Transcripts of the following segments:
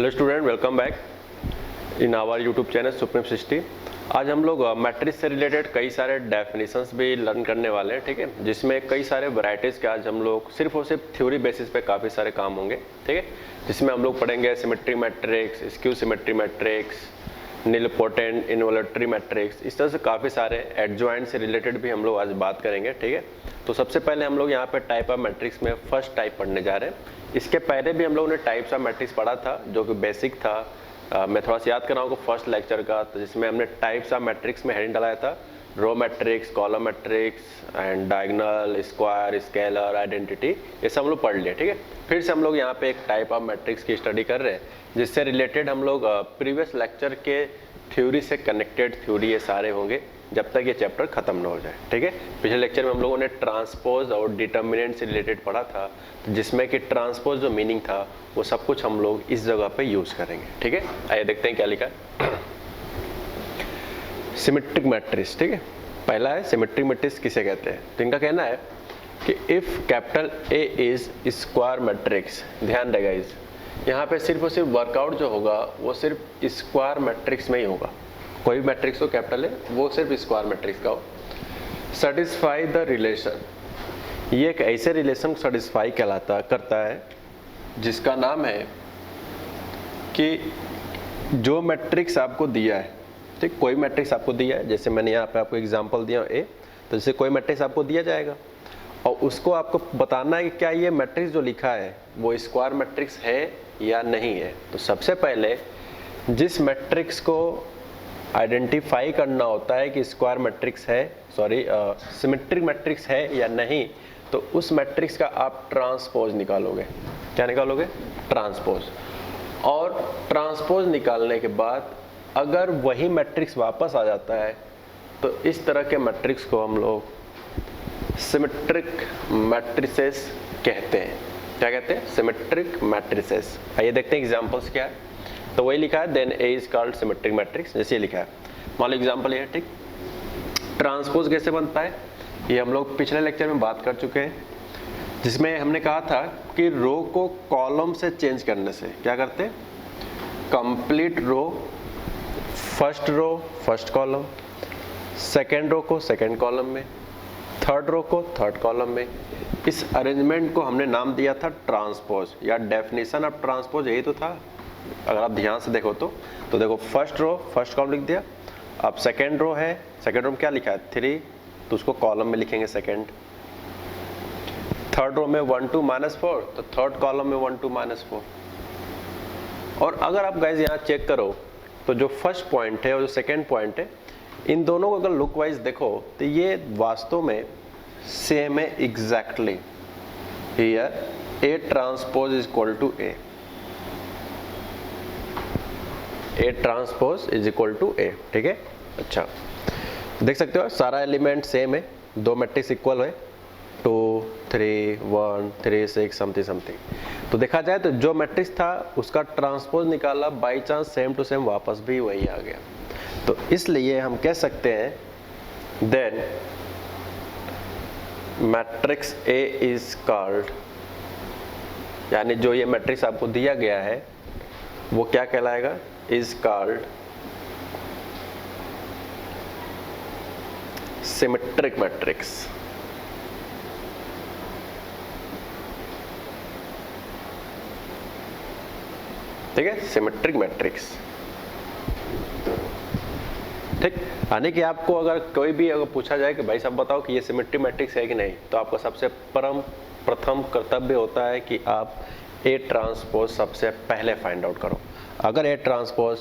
Hello student, welcome back in our YouTube channel supreme Srishti. आज हम लोग मैट्रिक्स से रिलेटेड कई सारे डेफिनेशंस भी लर्न करने वाले हैं, ठीक है, जिसमें कई सारे वैरायटीज़ के आज हम लोग सिर्फ और सिर्फ थ्योरी बेसिस पे काफ़ी सारे काम होंगे, ठीक है, जिसमें हम लोग पढ़ेंगे symmetry matrix, skew symmetry matrix, nilpotent involutory matrix, इस तरह से काफ़ी सारे एडजॉइंट से रिलेटेड भी हम लोग आज बात करेंगे, ठीक है। तो सबसे पहले हम लोग यहाँ पे टाइप ऑफ मैट्रिक्स में फर्स्ट टाइप पढ़ने जा रहे हैं। इसके पहले भी हम लोगों ने टाइप्स ऑफ मैट्रिक्स पढ़ा था जो कि बेसिक था। मैं थोड़ा सा याद कर रहा हूँ फर्स्ट लेक्चर का, तो जिसमें हमने टाइप्स ऑफ मैट्रिक्स में हेडिंग डाला था row matrix, column matrix and diagonal, square, scalar, identity, ये सब हम लोग पढ़ लिए, ठीक है। फिर से हम लोग यहाँ पे एक टाइप ऑफ मैट्रिक्स की स्टडी कर रहे हैं जिससे रिलेटेड हम लोग प्रीवियस लेक्चर के थ्योरी से कनेक्टेड थ्योरी ये सारे होंगे जब तक ये चैप्टर खत्म ना हो जाए, ठीक है। पिछले लेक्चर में हम लोगों ने ट्रांसपोज और डिटर्मिनेंट से रिलेटेड पढ़ा था, जिसमें कि ट्रांसपोज जो मीनिंग था वो सब कुछ हम लोग इस जगह पे यूज करेंगे, ठीक है। आइए देखते हैं क्या लिखा है। सिमेट्रिक मैट्रिक्स, ठीक है, पहला है सिमेट्रिक मैट्रिक्स किसे कहते हैं। तो इनका कहना है कि if capital A is square matrix, ध्यान देगा इस यहाँ पे सिर्फ और सिर्फ वर्कआउट जो होगा वो सिर्फ स्क्वायर मैट्रिक्स में ही होगा। कोई भी मैट्रिक्स हो कैपिटल है वो सिर्फ स्क्वायर मैट्रिक्स का हो। सेटिस्फाई द रिलेशन, ये एक ऐसे रिलेशन को सेटिस्फाई करता है जिसका नाम है कि जो मैट्रिक्स आपको दिया है, ठीक, कोई मैट्रिक्स आपको दिया है, जैसे मैंने यहाँ पे आपको एग्जांपल दिया ए, तो जैसे कोई मैट्रिक्स आपको दिया जाएगा और उसको आपको बताना है कि क्या ये मैट्रिक्स जो लिखा है वो स्क्वायर मैट्रिक्स है या नहीं है। तो सबसे पहले जिस मैट्रिक्स को आइडेंटिफाई करना होता है कि स्क्वायर मैट्रिक्स है, सिमेट्रिक मैट्रिक्स है या नहीं, तो उस मैट्रिक्स का आप ट्रांसपोज निकालोगे। क्या निकालोगे? ट्रांसपोज। और ट्रांसपोज निकालने के बाद अगर वही मैट्रिक्स वापस आ जाता है तो इस तरह के मैट्रिक्स को हम लोग सिमेट्रिक मैट्रिसेस कहते हैं। क्या कहते हैं? Symmetric matrices. आइए देखते हैं एग्जांपल्स क्या है। तो वही लिखा है then A is called symmetric matrix, जैसे ये लिखा है। मान लो एग्जांपल ये है, ठीक। ट्रांसपोज कैसे बनता है ये हम लोग पिछले लेक्चर में बात कर चुके हैं, जिसमें हमने कहा था कि रो को कॉलम से चेंज करने से क्या करते हैं, complete row, first row first column, second row को सेकेंड कॉलम में, थर्ड रो को थर्ड कॉलम में। इस अरेंजमेंट को हमने नाम दिया था ट्रांसपोज, या डेफिनेशन ऑफ ट्रांसपोज यही तो था। अगर आप ध्यान से देखो तो देखो फर्स्ट रो फर्स्ट कॉलम लिख दिया। अब सेकेंड रो है, सेकेंड रो में क्या लिखा है 3, तो उसको कॉलम में लिखेंगे सेकेंड। थर्ड रो में 1 2 -4, तो थर्ड कॉलम में 1 2 -4। और अगर आप गाइस यहाँ चेक करो तो जो फर्स्ट पॉइंट है और जो सेकेंड पॉइंट है, इन दोनों को अगर लुक वाइज देखो तो ये वास्तव में सेम है exactly. Here A transpose is equal to A, A transpose is equal to A, ठीक है। अच्छा, देख सकते हो सारा एलिमेंट सेम है, दो मैट्रिक्स इक्वल है, 2 3 1 3 6 समथिंग समथिंग। तो देखा जाए तो जो मैट्रिक्स था उसका ट्रांसपोज निकाला, by chance same to same वापस भी वही आ गया। तो इसलिए हम कह सकते हैं then matrix A is called, यानी जो ये मैट्रिक्स आपको दिया गया है वो क्या कहलाएगा, इज कॉल्ड सिमेट्रिक मैट्रिक्स। ठीक है, सिमेट्रिक मैट्रिक्स, ठीक। यानी कि आपको अगर कोई भी अगर पूछा जाए कि भाई साहब बताओ कि ये सिमेट्रिक मैट्रिक्स है कि नहीं, तो आपका सबसे प्रथम कर्तव्य होता है कि आप ए ट्रांसपोज सबसे पहले फाइंड आउट करो। अगर ए ट्रांसपोज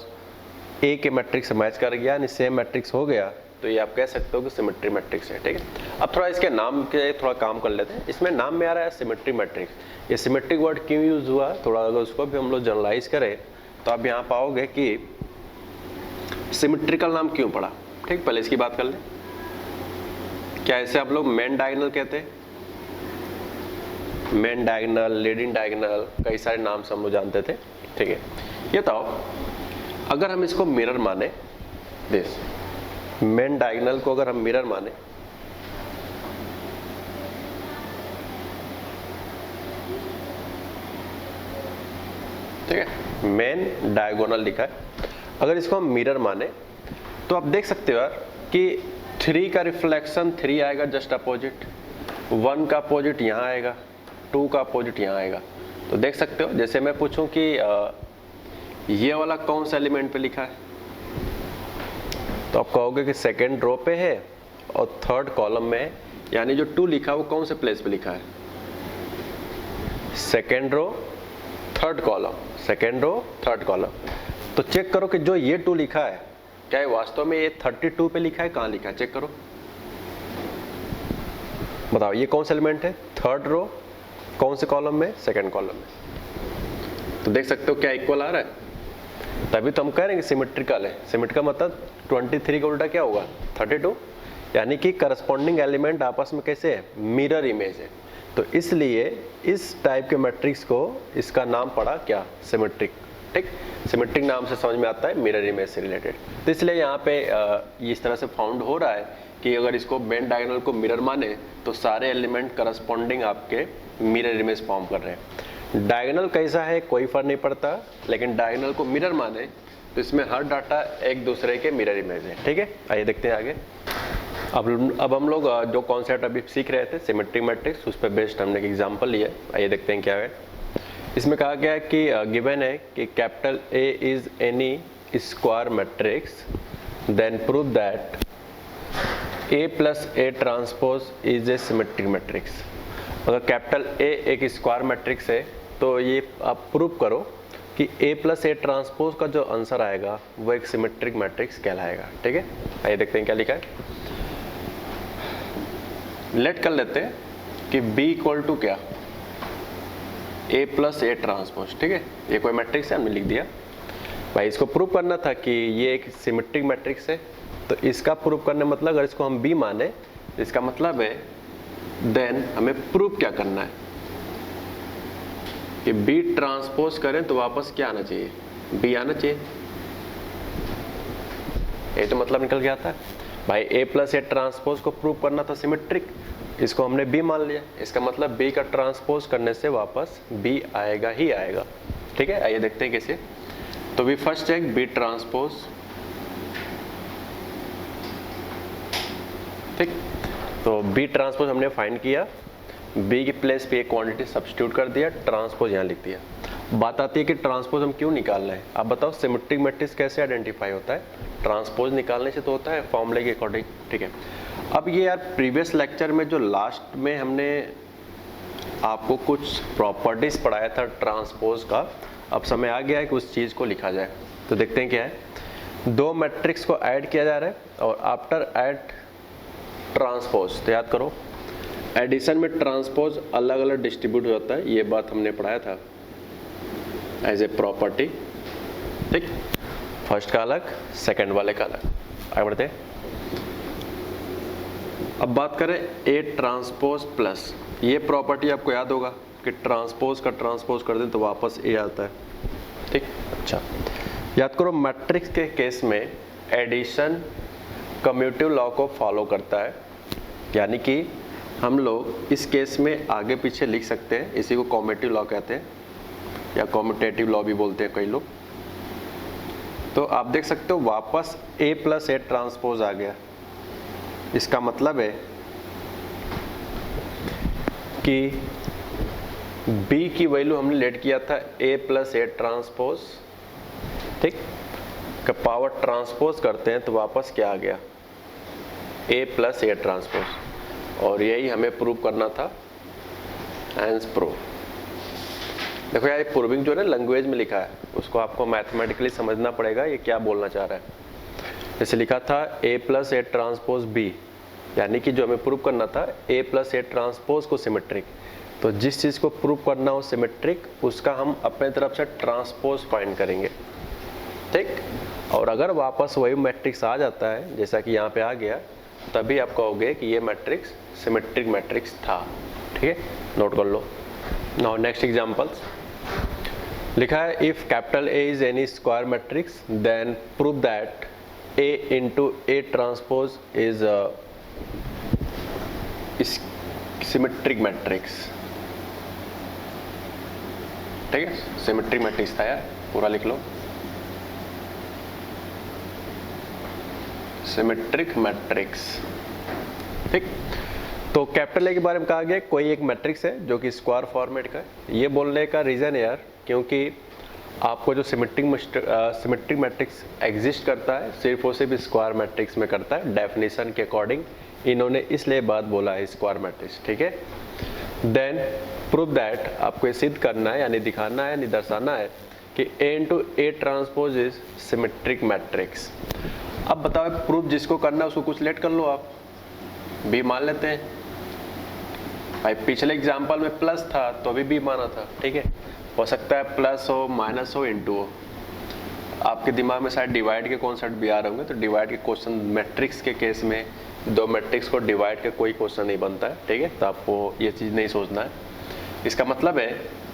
ए के मैट्रिक्स से मैच कर गया, यानी सेम मैट्रिक्स हो गया, तो ये आप कह सकते हो कि सिमेट्रिक मैट्रिक्स है, ठीक है। अब थोड़ा इसके नाम के थोड़ा काम कर लेते हैं। इसमें नाम में आ रहा है सिमेट्रिक मैट्रिक्स। ये सिमेट्रिक वर्ड क्यों यूज हुआ, थोड़ा अगर उसको भी हम लोग जनरलाइज करें तो आप यहाँ पाओगे कि सिमेट्रिकल नाम क्यों पड़ा, ठीक। पहले इसकी बात कर लें। क्या ऐसे आप लोग मेन डायगोनल कहते हैं, मेन डायगोनल, लीडिंग डायगोनल, कई सारे नाम से हम लोग जानते थे, ठीक है। ये तो अगर हम इसको मिरर माने, दिस मेन डायगोनल को अगर हम मिरर माने, ठीक है, मेन डायगोनल लिखा है। अगर इसको हम मिरर माने तो आप देख सकते हो यार कि 3 का रिफ्लेक्शन 3 आएगा जस्ट अपोजिट, 1 का अपोजिट यहाँ आएगा, 2 का अपोजिट यहाँ आएगा। तो देख सकते हो, जैसे मैं पूछूं कि ये वाला कौन सा एलिमेंट पे लिखा है, तो आप कहोगे कि सेकेंड रो पे है और थर्ड कॉलम में है, यानी जो 2 लिखा है वो कौन से प्लेस पे लिखा है, second row third column, second row third column. तो चेक करो कि जो ये 2 लिखा है क्या है वास्तव में ये 32 पे लिखा है, कहाँ लिखा है, चेक करो, बताओ ये कौन सा एलिमेंट है, थर्ड रो, कौन से कॉलम में, सेकेंड कॉलम में। तो देख सकते हो क्या इक्वल आ रहा है, तभी तो हम कह रहे हैं कि सिमेट्रिकल है। सिमेट्रिकल मतलब 23 का उल्टा क्या होगा, 32, यानी कि करस्पॉन्डिंग एलिमेंट आपस में कैसे है, मिरर इमेज है। तो इसलिए इस टाइप के मैट्रिक्स को, इसका नाम पड़ा क्या, सिमेट्रिक। ठीक, सिमेट्रिक नाम से समझ में आता है मिरर इमेज से रिलेटेड। तो इसलिए यहाँ पे इस तरह से फाउंड हो रहा है कि अगर इसको मेन डायगोनल को मिरर माने तो सारे एलिमेंट करस्पॉन्डिंग आपके मिरर इमेज फॉर्म कर रहे हैं। डायगोनल कैसा है कोई फर्क नहीं पड़ता, लेकिन डायगोनल को मिरर माने तो इसमें हर डाटा एक दूसरे के मिरर इमेज है। ठीक है, आइए देखते हैं आगे। अब हम लोग जो कॉन्सेप्ट अभी सीख रहे थे सिमेट्रिक मैट्रिक्स, उस पर बेस्ड हमने एक एग्जांपल लिया है। आइए देखते हैं क्या है। इसमें कहा गया है कि गिवन है कि capital A is any square matrix, then prove that A plus A transpose is a symmetric matrix. अगर कैपिटल A एक स्क्वायर मैट्रिक्स है तो ये आप प्रूव करो कि A प्लस A ट्रांसपोज का जो आंसर आएगा वो एक सिमेट्रिक मैट्रिक्स कहलाएगा। ठीक है, आइए देखते हैं क्या लिखा है। लेट कर लेते हैं कि B इक्वल टू क्या, A प्लस A ट्रांसपोज। ठीक है, ये कोई मैट्रिक्स है, हमने लिख दिया। भाई इसको प्रूव करना था कि ये एक सिमेट्रिक मैट्रिक्स है, तो इसका प्रूव करने मतलब अगर इसको हम B माने, इसका मतलब है देन हमें प्रूव क्या करना है कि B ट्रांसपोज करें तो वापस क्या आना चाहिए, B आना चाहिए। ये तो मतलब निकल गया था भाई, A प्लस A ट्रांसपोज को प्रूव करना था सिमेट्रिक, इसको हमने B मान लिया, इसका मतलब B का ट्रांसपोज करने से वापस B आएगा ही आएगा। ठीक है, आइए देखते हैं कैसे। तो we first check B transpose. ठीक, तो B ट्रांसपोज हमने फाइंड किया, B की प्लेस पे एक क्वांटिटी सब्स्टिट्यूट कर दिया, ट्रांसपोज यहाँ लिख दिया। बात आती है कि ट्रांसपोज हम क्यों निकाल रहे हैं। आप बताओ सिमेट्रिक मैट्रिक्स कैसे आइडेंटिफाई होता है, ट्रांसपोज निकालने से तो होता है फॉर्मूले के अकॉर्डिंग। ठीक है, अब ये यार प्रीवियस लेक्चर में जो लास्ट में हमने आपको कुछ प्रॉपर्टीज पढ़ाया था ट्रांसपोज का, अब समय आ गया है कि उस चीज़ को लिखा जाए। तो देखते हैं क्या है। 2 मैट्रिक्स को ऐड किया जा रहा है और आफ्टर ऐड ट्रांसपोज, तो याद करो एडिशन में ट्रांसपोज अलग अलग डिस्ट्रीब्यूट हो जाता है, ये बात हमने पढ़ाया था एज ए प्रॉपर्टी। ठीक, फर्स्ट का अलग, सेकंड वाले का अलग। आगे बढ़ते हैं। अब बात करें A ट्रांसपोज प्लस, ये प्रॉपर्टी आपको याद होगा कि ट्रांसपोज का ट्रांसपोज कर दें तो वापस A आता है। ठीक, अच्छा याद करो मैट्रिक्स के केस में एडिशन कम्यूटेटिव लॉ को फॉलो करता है, यानी कि हम लोग इस केस में आगे पीछे लिख सकते हैं, इसी को कम्यूटेटिव लॉ कहते हैं या कम्यूटेटिव लॉ भी बोलते हैं कई लोग। तो आप देख सकते हो वापस A प्लस A ट्रांसपोज आ गया, इसका मतलब है कि B की वैल्यू हमने लेट किया था A प्लस A ट्रांसपोज। ठीक, का पावर ट्रांसपोज करते हैं तो वापस क्या आ गया, A प्लस A ट्रांसपोज, और यही हमें प्रूव करना था, हैंस प्रूव। देखो यार प्रूविंग जो है लैंग्वेज में लिखा है, उसको आपको मैथमेटिकली समझना पड़ेगा ये क्या बोलना चाह रहा है। जैसे लिखा था A plus A transpose B, यानी कि जो हमें प्रूव करना था A प्लस A ट्रांसपोज को सिमेट्रिक, तो जिस चीज़ को प्रूव करना हो सिमेट्रिक उसका हम अपने तरफ से ट्रांसपोज फाइंड करेंगे। ठीक, और अगर वापस वही मैट्रिक्स आ जाता है जैसा कि यहाँ पे आ गया, तभी आप कहोगे कि ये मैट्रिक्स सिमेट्रिक मैट्रिक्स था। ठीक है, नोट कर लो। नाउ नेक्स्ट एग्जांपल्स लिखा है, if capital A is any square matrix then prove that A into A transpose is symmetric matrix. ठीक है, सिमेट्रिक मैट्रिक्स था यार। पूरा लिख लो, सिमेट्रिक मैट्रिक्स। ठीक, तो कैपिटल ए के बारे में कहा गया कोई एक मैट्रिक्स है जो कि स्क्वायर फॉर्मेट का है। ये बोलने का रीज़न है यार, क्योंकि आपको जो सिमेट्रिक मैट्रिक्स एग्जिस्ट करता है सिर्फ और सिर्फ स्क्वायर मैट्रिक्स में करता है। डेफिनेशन के अकॉर्डिंग इन्होंने इसलिए बात बोला है स्क्वायर मैट्रिक्स। ठीक है, देन प्रूव दैट, आपको ये सिद्ध करना है यानी दिखाना है यानी दर्शाना है कि A into A transpose is symmetric matrix. अब बताओ प्रूफ जिसको करना है उसको कुछ लेट कर लो, आप बी मान लेते हैं भाई। पिछले एग्जाम्पल में प्लस था तो अभी बी माना था। ठीक है, हो सकता है प्लस हो, माइनस हो, इंटू हो। आपके दिमाग में शायद डिवाइड के कॉन्सेप्ट भी आ रहे होंगे, तो डिवाइड के क्वेश्चन मैट्रिक्स के केस में दो मैट्रिक्स को डिवाइड के कोई क्वेश्चन नहीं बनता है। ठीक है, तो आपको ये चीज़ नहीं सोचना है। इसका मतलब है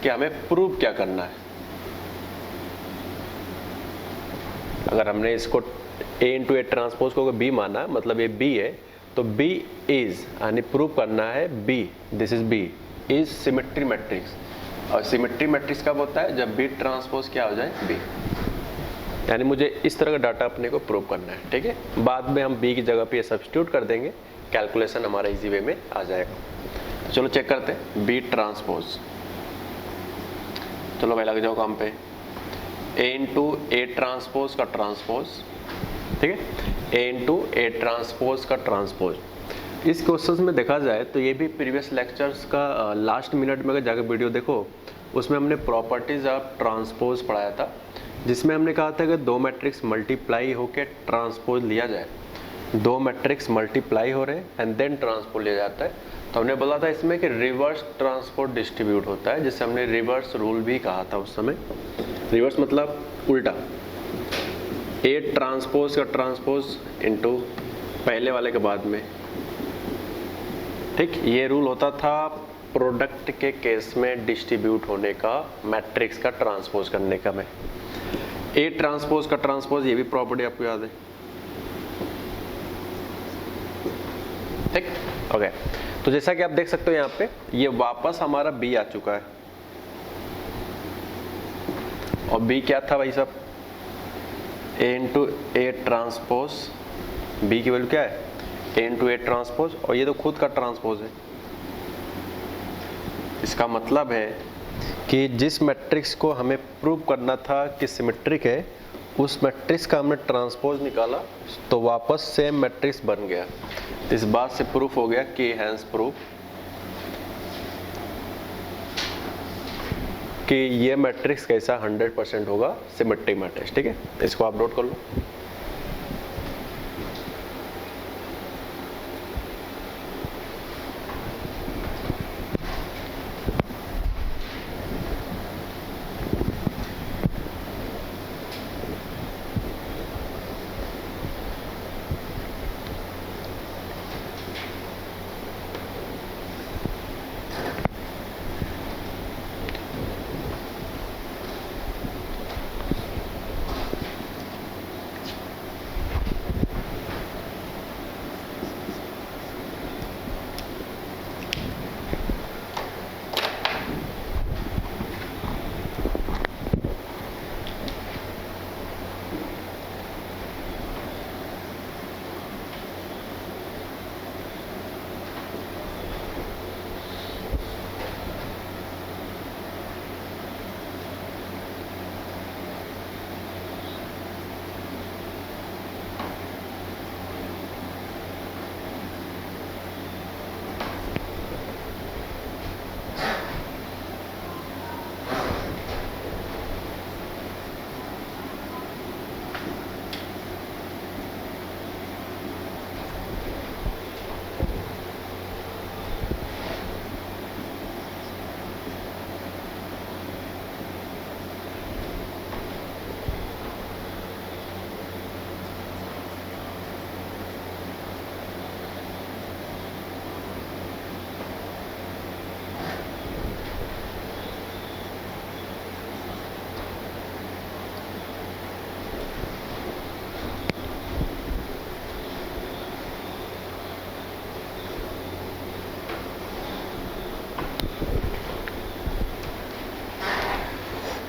कि हमें प्रूव क्या करना है। अगर हमने इसको A इंटू ए ट्रांसपोज को बी माना, मतलब ये बी है, तो बी इज यानी प्रूव करना है B, this is B is symmetric matrix. और सिमेट्रिक मैट्रिक्स कब होता है? जब बी ट्रांसपोज क्या हो जाए, बी। यानी मुझे इस तरह का डाटा अपने को प्रूव करना है। ठीक है, बाद में हम बी की जगह पे सब्स्टिट्यूट कर देंगे, कैलकुलेशन हमारा इजी वे में आ जाएगा। चलो चेक करते हैं बी ट्रांसपोज। चलो भाई लग जाओ काम पे। ए इंटू ए ट्रांसपोज का ट्रांसपोज, ठीक है, ए इंटू ए ट्रांसपोज का ट्रांसपोज। इस क्वेश्चन में देखा जाए तो ये भी प्रीवियस लेक्चर्स का लास्ट मिनट में अगर जाकर वीडियो देखो, उसमें हमने प्रॉपर्टीज ऑफ ट्रांसपोज पढ़ाया था, जिसमें हमने कहा था कि दो मैट्रिक्स मल्टीप्लाई होकर ट्रांसपोज लिया जाए। दो मैट्रिक्स मल्टीप्लाई हो रहे हैं एंड देन ट्रांसपोज लिया जाता है, तो हमने बोला था इसमें कि रिवर्स ट्रांसपोज डिस्ट्रीब्यूट होता है, जिसे हमने रिवर्स रूल भी कहा था उस समय। रिवर्स मतलब उल्टा, ए ट्रांसपोज का ट्रांसपोज इनटू पहले वाले के बाद में। ठीक, ये रूल होता था प्रोडक्ट के केस में डिस्ट्रीब्यूट होने का, मैट्रिक्स का ट्रांसपोज करने का। मैं ए ट्रांसपोज का ट्रांसपोज, ये भी प्रॉपर्टी आपको याद है। ठीक, ओके। तो जैसा कि आप देख सकते हो यहाँ पे ये वापस हमारा बी आ चुका है, और बी क्या था भाई साहब? ए इंटू ए ट्रांसपोज। बी की वैल्यू क्या है? ए इंटू ए ट्रांसपोज, और ये तो खुद का ट्रांसपोज है। इसका मतलब है कि जिस मैट्रिक्स को हमें प्रूव करना था कि सिमेट्रिक है, उस मैट्रिक्स का हमने ट्रांसपोज निकाला तो वापस सेम मैट्रिक्स बन गया। इस बात से प्रूफ हो गया कि हैंस प्रूफ कि ये मैट्रिक्स कैसा 100% होगा, सिमेट्रिक मैट्रिक्स। ठीक है, इसको आप नोट कर लो।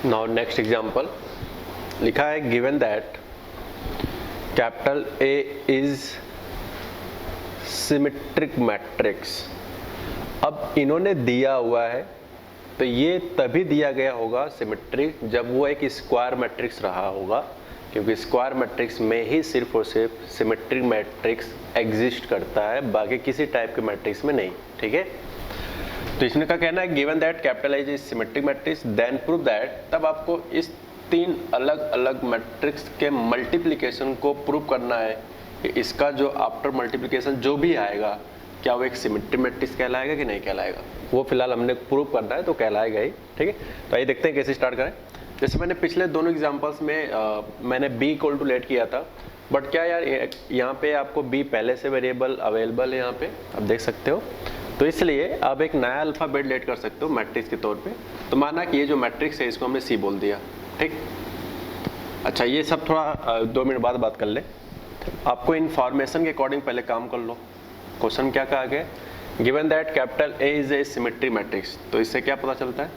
Now next example, लिखा है given that capital A is symmetric matrix. अब इन्होंने दिया हुआ है तो ये तभी दिया गया होगा सिमेट्रिक जब वो एक स्क्वायर मैट्रिक्स रहा होगा, क्योंकि स्क्वायर मैट्रिक्स में ही सिर्फ और सिर्फ सिमेट्रिक मैट्रिक्स एग्जिस्ट करता है, बाकी किसी टाइप के मैट्रिक्स में नहीं। ठीक है, तो इसने का कहना है given that capital A is symmetric matrix then prove that, तब आपको इस 3 अलग अलग मैट्रिक्स के मल्टीप्लिकेशन को प्रूव करना है कि इसका जो आफ्टर मल्टीप्लिकेशन जो भी आएगा क्या वो एक सिमेट्रिक मैट्रिक्स कहलाएगा कि नहीं कहलाएगा, वो फिलहाल हमने प्रूव करना है तो कहलाएगा ही। ठीक है, तो आइए देखते हैं कैसे स्टार्ट करें। जैसे मैंने पिछले दोनों एग्जांपल्स में मैंने b इक्वल टू लेट किया था, बट क्या यार यहाँ पे आपको b पहले से वेरिएबल अवेलेबल है, यहाँ पे आप देख सकते हो, तो इसलिए आप एक नया अल्फाबेट लेट कर सकते हो मैट्रिक्स के तौर पे। तो माना कि ये जो मैट्रिक्स है इसको हमने c बोल दिया। ठीक, अच्छा ये सब थोड़ा 2 मिनट बाद बात कर ले। आपको इन्फॉर्मेशन के अकॉर्डिंग पहले काम कर लो। क्वेश्चन क्या कहा गया, given that capital A is a symmetric matrix. तो इससे क्या पता चलता है,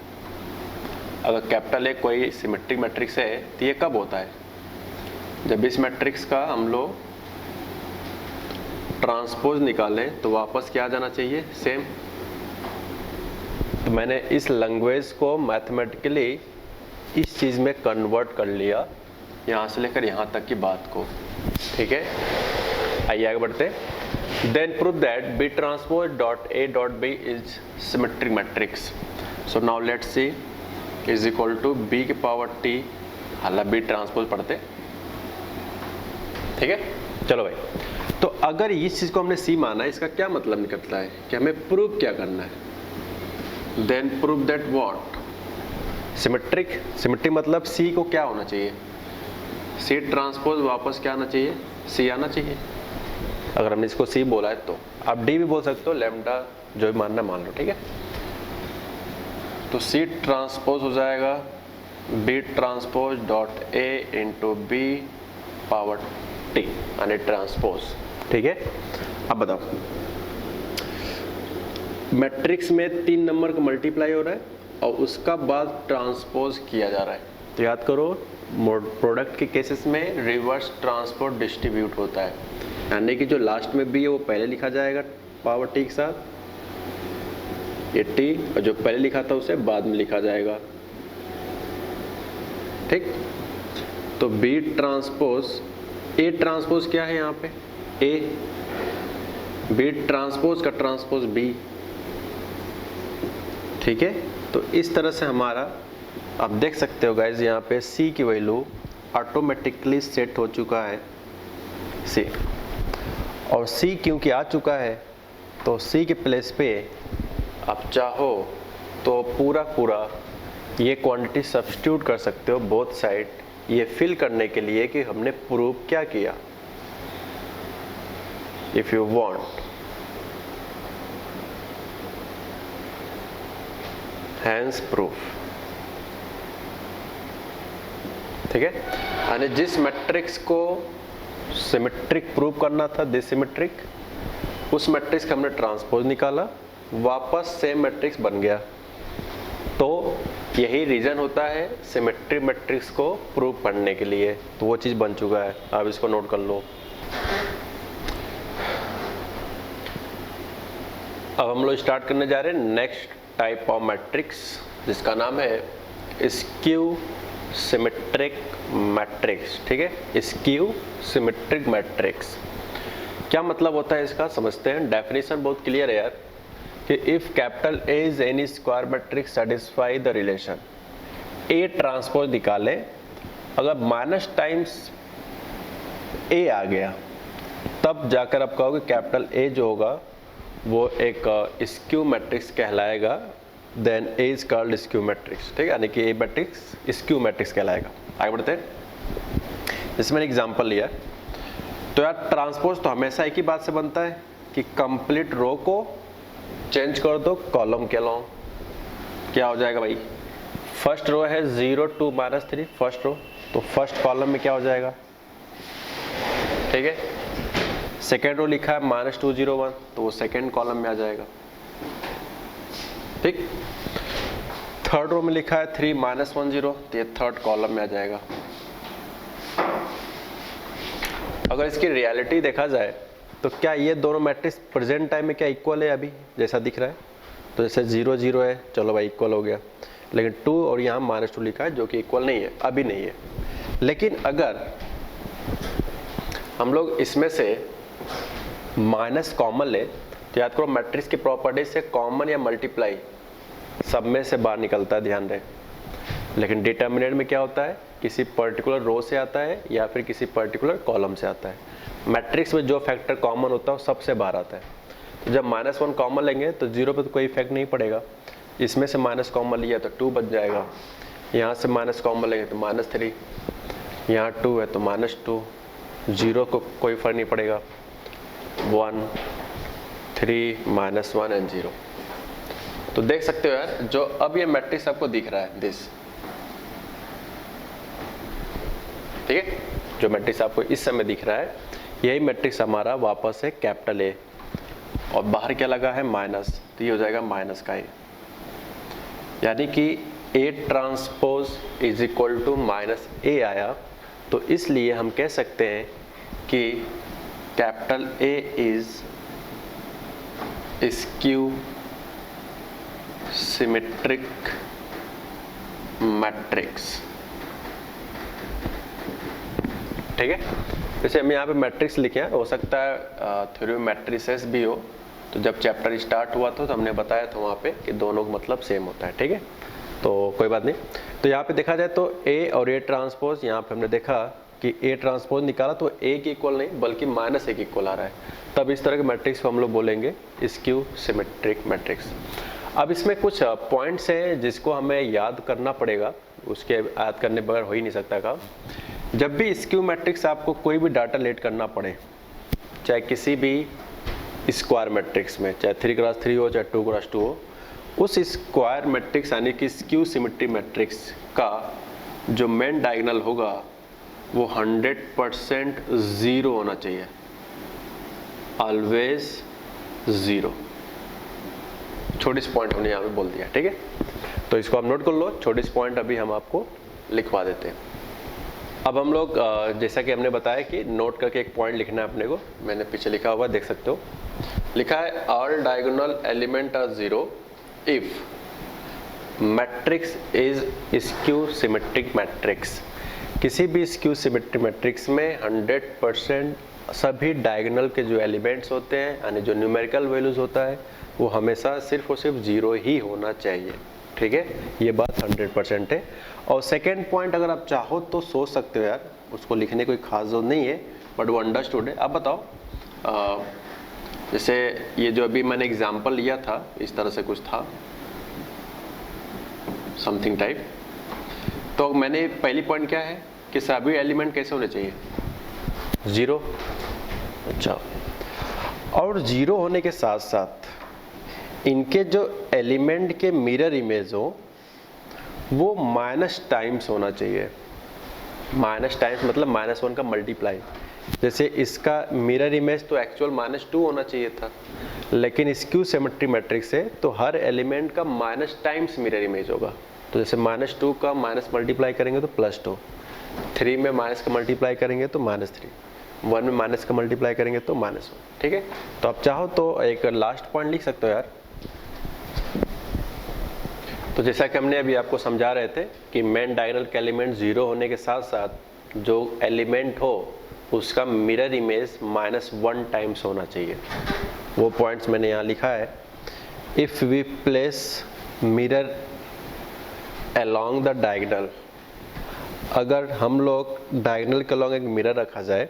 अगर कैपिटल ए कोई सिमेट्रिक मैट्रिक्स है तो ये कब होता है, जब इस मैट्रिक्स का हम लोग ट्रांसपोज निकालें तो वापस क्या आ जाना चाहिए, सेम। तो मैंने इस लैंग्वेज को मैथमेटिकली इस चीज़ में कन्वर्ट कर लिया, यहाँ से लेकर यहाँ तक की बात को। ठीक है, आइए आगे बढ़ते। Then prove that B transpose dot A dot B is symmetric matrix. So now let's see is equal to B की पावर टी, हालांकि बी ट्रांसपोज पढ़ते। ठीक है, चलो भाई, तो अगर इस चीज को हमने सी माना, इसका क्या मतलब निकलता है कि हमें प्रूव क्या करना है। Then prove that what, symmetric. Symmetric मतलब सी को क्या होना चाहिए, सी ट्रांसपोज वापस क्या आना चाहिए, सी आना चाहिए। अगर हमने इसको सी बोला है तो आप डी भी बोल सकते हो, लैम्डा जो भी मानना मान लो। ठीक है, तो सी ट्रांसपोज हो जाएगा B transpose dot A into B power T, यानी ट्रांसपोज। ठीक है, अब बताओ, मैट्रिक्स में 3 नंबर का मल्टीप्लाई हो रहा है और उसका बाद ट्रांसपोज किया जा रहा है। तो याद करो, प्रोडक्ट के केसेस में रिवर्स ट्रांसपोज डिस्ट्रीब्यूट होता है, यानी कि जो लास्ट में बी है वो पहले लिखा जाएगा पावर टी के साथ, ये टी, और जो पहले लिखा था उसे बाद में लिखा जाएगा। ठीक, तो बी ट्रांसपोज, ए ट्रांसपोज क्या है यहाँ पे, ए, बी ट्रांसपोज का ट्रांसपोज बी। ठीक है, तो इस तरह से हमारा आप देख सकते हो गाइज, यहाँ पे सी की वैल्यू ऑटोमेटिकली सेट हो चुका है सी, और सी क्योंकि आ चुका है तो सी के प्लेस पे आप चाहो तो पूरा ये क्वांटिटी सब्स्टिट्यूट कर सकते हो बोथ साइड, ये फिल करने के लिए कि हमने प्रूव क्या किया। If you want, hence proof. ठीक है, यानी जिस मैट्रिक्स को सिमेट्रिक प्रूव करना था, डिसिमेट्रिक, उस मैट्रिक्स का हमने ट्रांसपोज निकाला, वापस सेम मैट्रिक्स बन गया। तो यही रीजन होता है सिमेट्रिक मैट्रिक्स को प्रूव करने के लिए, तो वो चीज बन चुका है। आप इसको नोट कर लो। अब हम लोग स्टार्ट करने जा रहे हैं नेक्स्ट टाइप ऑफ मैट्रिक्स, जिसका नाम है स्क्यू सिमेट्रिक मैट्रिक्स। ठीक है, स्क्यू सिमेट्रिक मैट्रिक्स क्या मतलब होता है इसका, समझते हैं। डेफिनेशन बहुत क्लियर है यार, कि if capital A is any square matrix satisfy the relation, A transpose निकाले, अगर माइनस टाइम्स ए आ गया तब जाकर आप कहोगे कैपिटल ए जो होगा वो एक स्क्यू मैट्रिक्स कहलाएगा, then A is called skew matrix. ठीक है, यानी कि ए मैट्रिक्स स्क्यू मैट्रिक्स कहलाएगा। आगे बढ़ते हैं, इसमें मैंने एग्जांपल लिया। तो यार ट्रांसपोज तो हमेशा एक ही बात से बनता है कि कंप्लीट रो को चेंज कर दो कॉलम के अलॉन्ग, क्या हो जाएगा भाई, फर्स्ट रो है 0 2 -3 फर्स्ट रो, तो फर्स्ट कॉलम में क्या हो जाएगा। ठीक है, सेकेंड रो लिखा है -2 0 1, तो वो सेकेंड कॉलम में आ जाएगा। ठीक, थर्ड रो में लिखा है 3 -1 0, तो ये थर्ड कॉलम में आ जाएगा। अगर इसकी रियलिटी देखा जाए तो क्या ये दोनों मैट्रिक्स प्रेजेंट टाइम में क्या इक्वल है अभी जैसा दिख रहा है? तो जैसे 0 0 है, चलो भाई इक्वल हो गया, लेकिन 2 और यहाँ -2 लिखा है जो कि इक्वल नहीं है, अभी नहीं है। लेकिन अगर हम लोग इसमें से माइनस कॉमन ले तो याद करो मैट्रिक्स की प्रॉपर्टी से कॉमन या मल्टीप्लाई सब में से बाहर निकलता है, ध्यान रहे। लेकिन डिटर्मिनेंट में क्या होता है, किसी पर्टिकुलर रो से आता है या फिर किसी पर्टिकुलर कॉलम से आता है। मैट्रिक्स में जो फैक्टर कॉमन होता है वो सबसे बाहर आता है। तो जब -1 कॉमन लेंगे तो 0 पे तो कोई इफेक्ट नहीं पड़ेगा। इसमें से माइनस कॉमन लिया तो 2 बच जाएगा, यहाँ से माइनस कॉमन लेंगे तो -3, यहाँ 2 है तो -2, 0 को कोई फर्क नहीं पड़ेगा, 1 3 -1 एंड 0। तो देख सकते हो यार, जो अब ये मैट्रिक्स आपको दिख रहा है दिस, ठीक है, जो मैट्रिक्स आपको इस समय दिख रहा है यही मैट्रिक्स हमारा वापस है कैपिटल ए, और बाहर क्या लगा है माइनस, तो ये हो जाएगा माइनस का ए, यानी कि A transpose is equal to -a आया। तो इसलिए हम कह सकते हैं कि capital A is skew symmetric matrix, ठीक है। जैसे हम यहाँ पे मैट्रिक्स लिखे हैं, हो सकता है थ्योरी में मैट्रिसेस भी हो, तो जब चैप्टर स्टार्ट हुआ था तो हमने बताया था वहाँ पे कि दोनों का मतलब सेम होता है, ठीक है, तो कोई बात नहीं। तो यहाँ पे देखा जाए तो ए और ए ट्रांसपोज, यहाँ पे हमने देखा कि ए ट्रांसपोज निकाला तो ए के इक्वल नहीं बल्कि -a के इक्वल आ रहा है, तब इस तरह के मैट्रिक्स को हम लोग बोलेंगे स्क्यू सिमेट्रिक मैट्रिक्स। अब इसमें कुछ पॉइंट्स हैं जिसको हमें याद करना पड़ेगा, उसके याद करने बगैर हो ही नहीं सकता काम। जब भी स्क्यू मैट्रिक्स आपको कोई भी डाटा लेट करना पड़े, चाहे किसी भी स्क्वायर मैट्रिक्स में, चाहे 3x3 हो चाहे 2x2 हो, उस स्क्वायर मैट्रिक्स यानी कि स्क्यू सिमेट्री मैट्रिक्स का जो मेन डायगोनल होगा वो 100% 0 होना चाहिए, ऑलवेज 0। छोटी सी पॉइंट हमने यहाँ पे बोल दिया, ठीक है, तो इसको आप नोट कर लो, छोटी सी पॉइंट अभी हम आपको लिखवा देते हैं। अब हम लोग जैसा कि हमने बताया कि नोट करके एक पॉइंट लिखना है अपने को, मैंने पीछे लिखा हुआ देख सकते हो, लिखा है all diagonal element are 0 if matrix is skew symmetric matrix. किसी भी स्क्यू सिमेट्रिक मैट्रिक्स में 100% सभी डायगोनल के जो एलिमेंट्स होते हैं यानी जो न्यूमेरिकल वैल्यूज होता है वो हमेशा सिर्फ और सिर्फ 0 ही होना चाहिए, ठीक है, ये बात 100% है। और सेकेंड पॉइंट अगर आप चाहो तो सोच सकते हो यार, उसको लिखने कोई खास जरूरत नहीं है, बट वो अंडरस्टूड है। अब बताओ जैसे ये जो अभी मैंने एग्जांपल लिया था इस तरह से कुछ था समथिंग टाइप, तो मैंने पहली पॉइंट क्या है कि सभी एलिमेंट कैसे होने चाहिए 0। अच्छा, और 0 होने के साथ साथ इनके जो एलिमेंट के मिरर इमेज हो वो माइनस टाइम्स होना चाहिए। माइनस टाइम्स मतलब -1 का मल्टीप्लाई। जैसे इसका मिरर इमेज तो एक्चुअल -2 होना चाहिए था, लेकिन स्क्यू सिमेट्री मैट्रिक्स है तो हर एलिमेंट का माइनस टाइम्स मिरर इमेज होगा। तो जैसे -2 का माइनस मल्टीप्लाई करेंगे तो +2, 3 में माइनस का मल्टीप्लाई करेंगे तो -3, 1 में माइनस का मल्टीप्लाई करेंगे तो -1, ठीक है। तो आप चाहो तो एक लास्ट पॉइंट लिख सकते हो यार। तो जैसा कि हमने अभी आपको समझा रहे थे कि मेन डायगोनल के एलिमेंट 0 होने के साथ साथ जो एलिमेंट हो उसका मिरर इमेज -1 टाइम्स होना चाहिए। वो पॉइंट्स मैंने यहाँ लिखा है। If we place mirror along the diagonal, अगर हम लोग डायगोनल के अलोंग एक मिरर रखा जाए,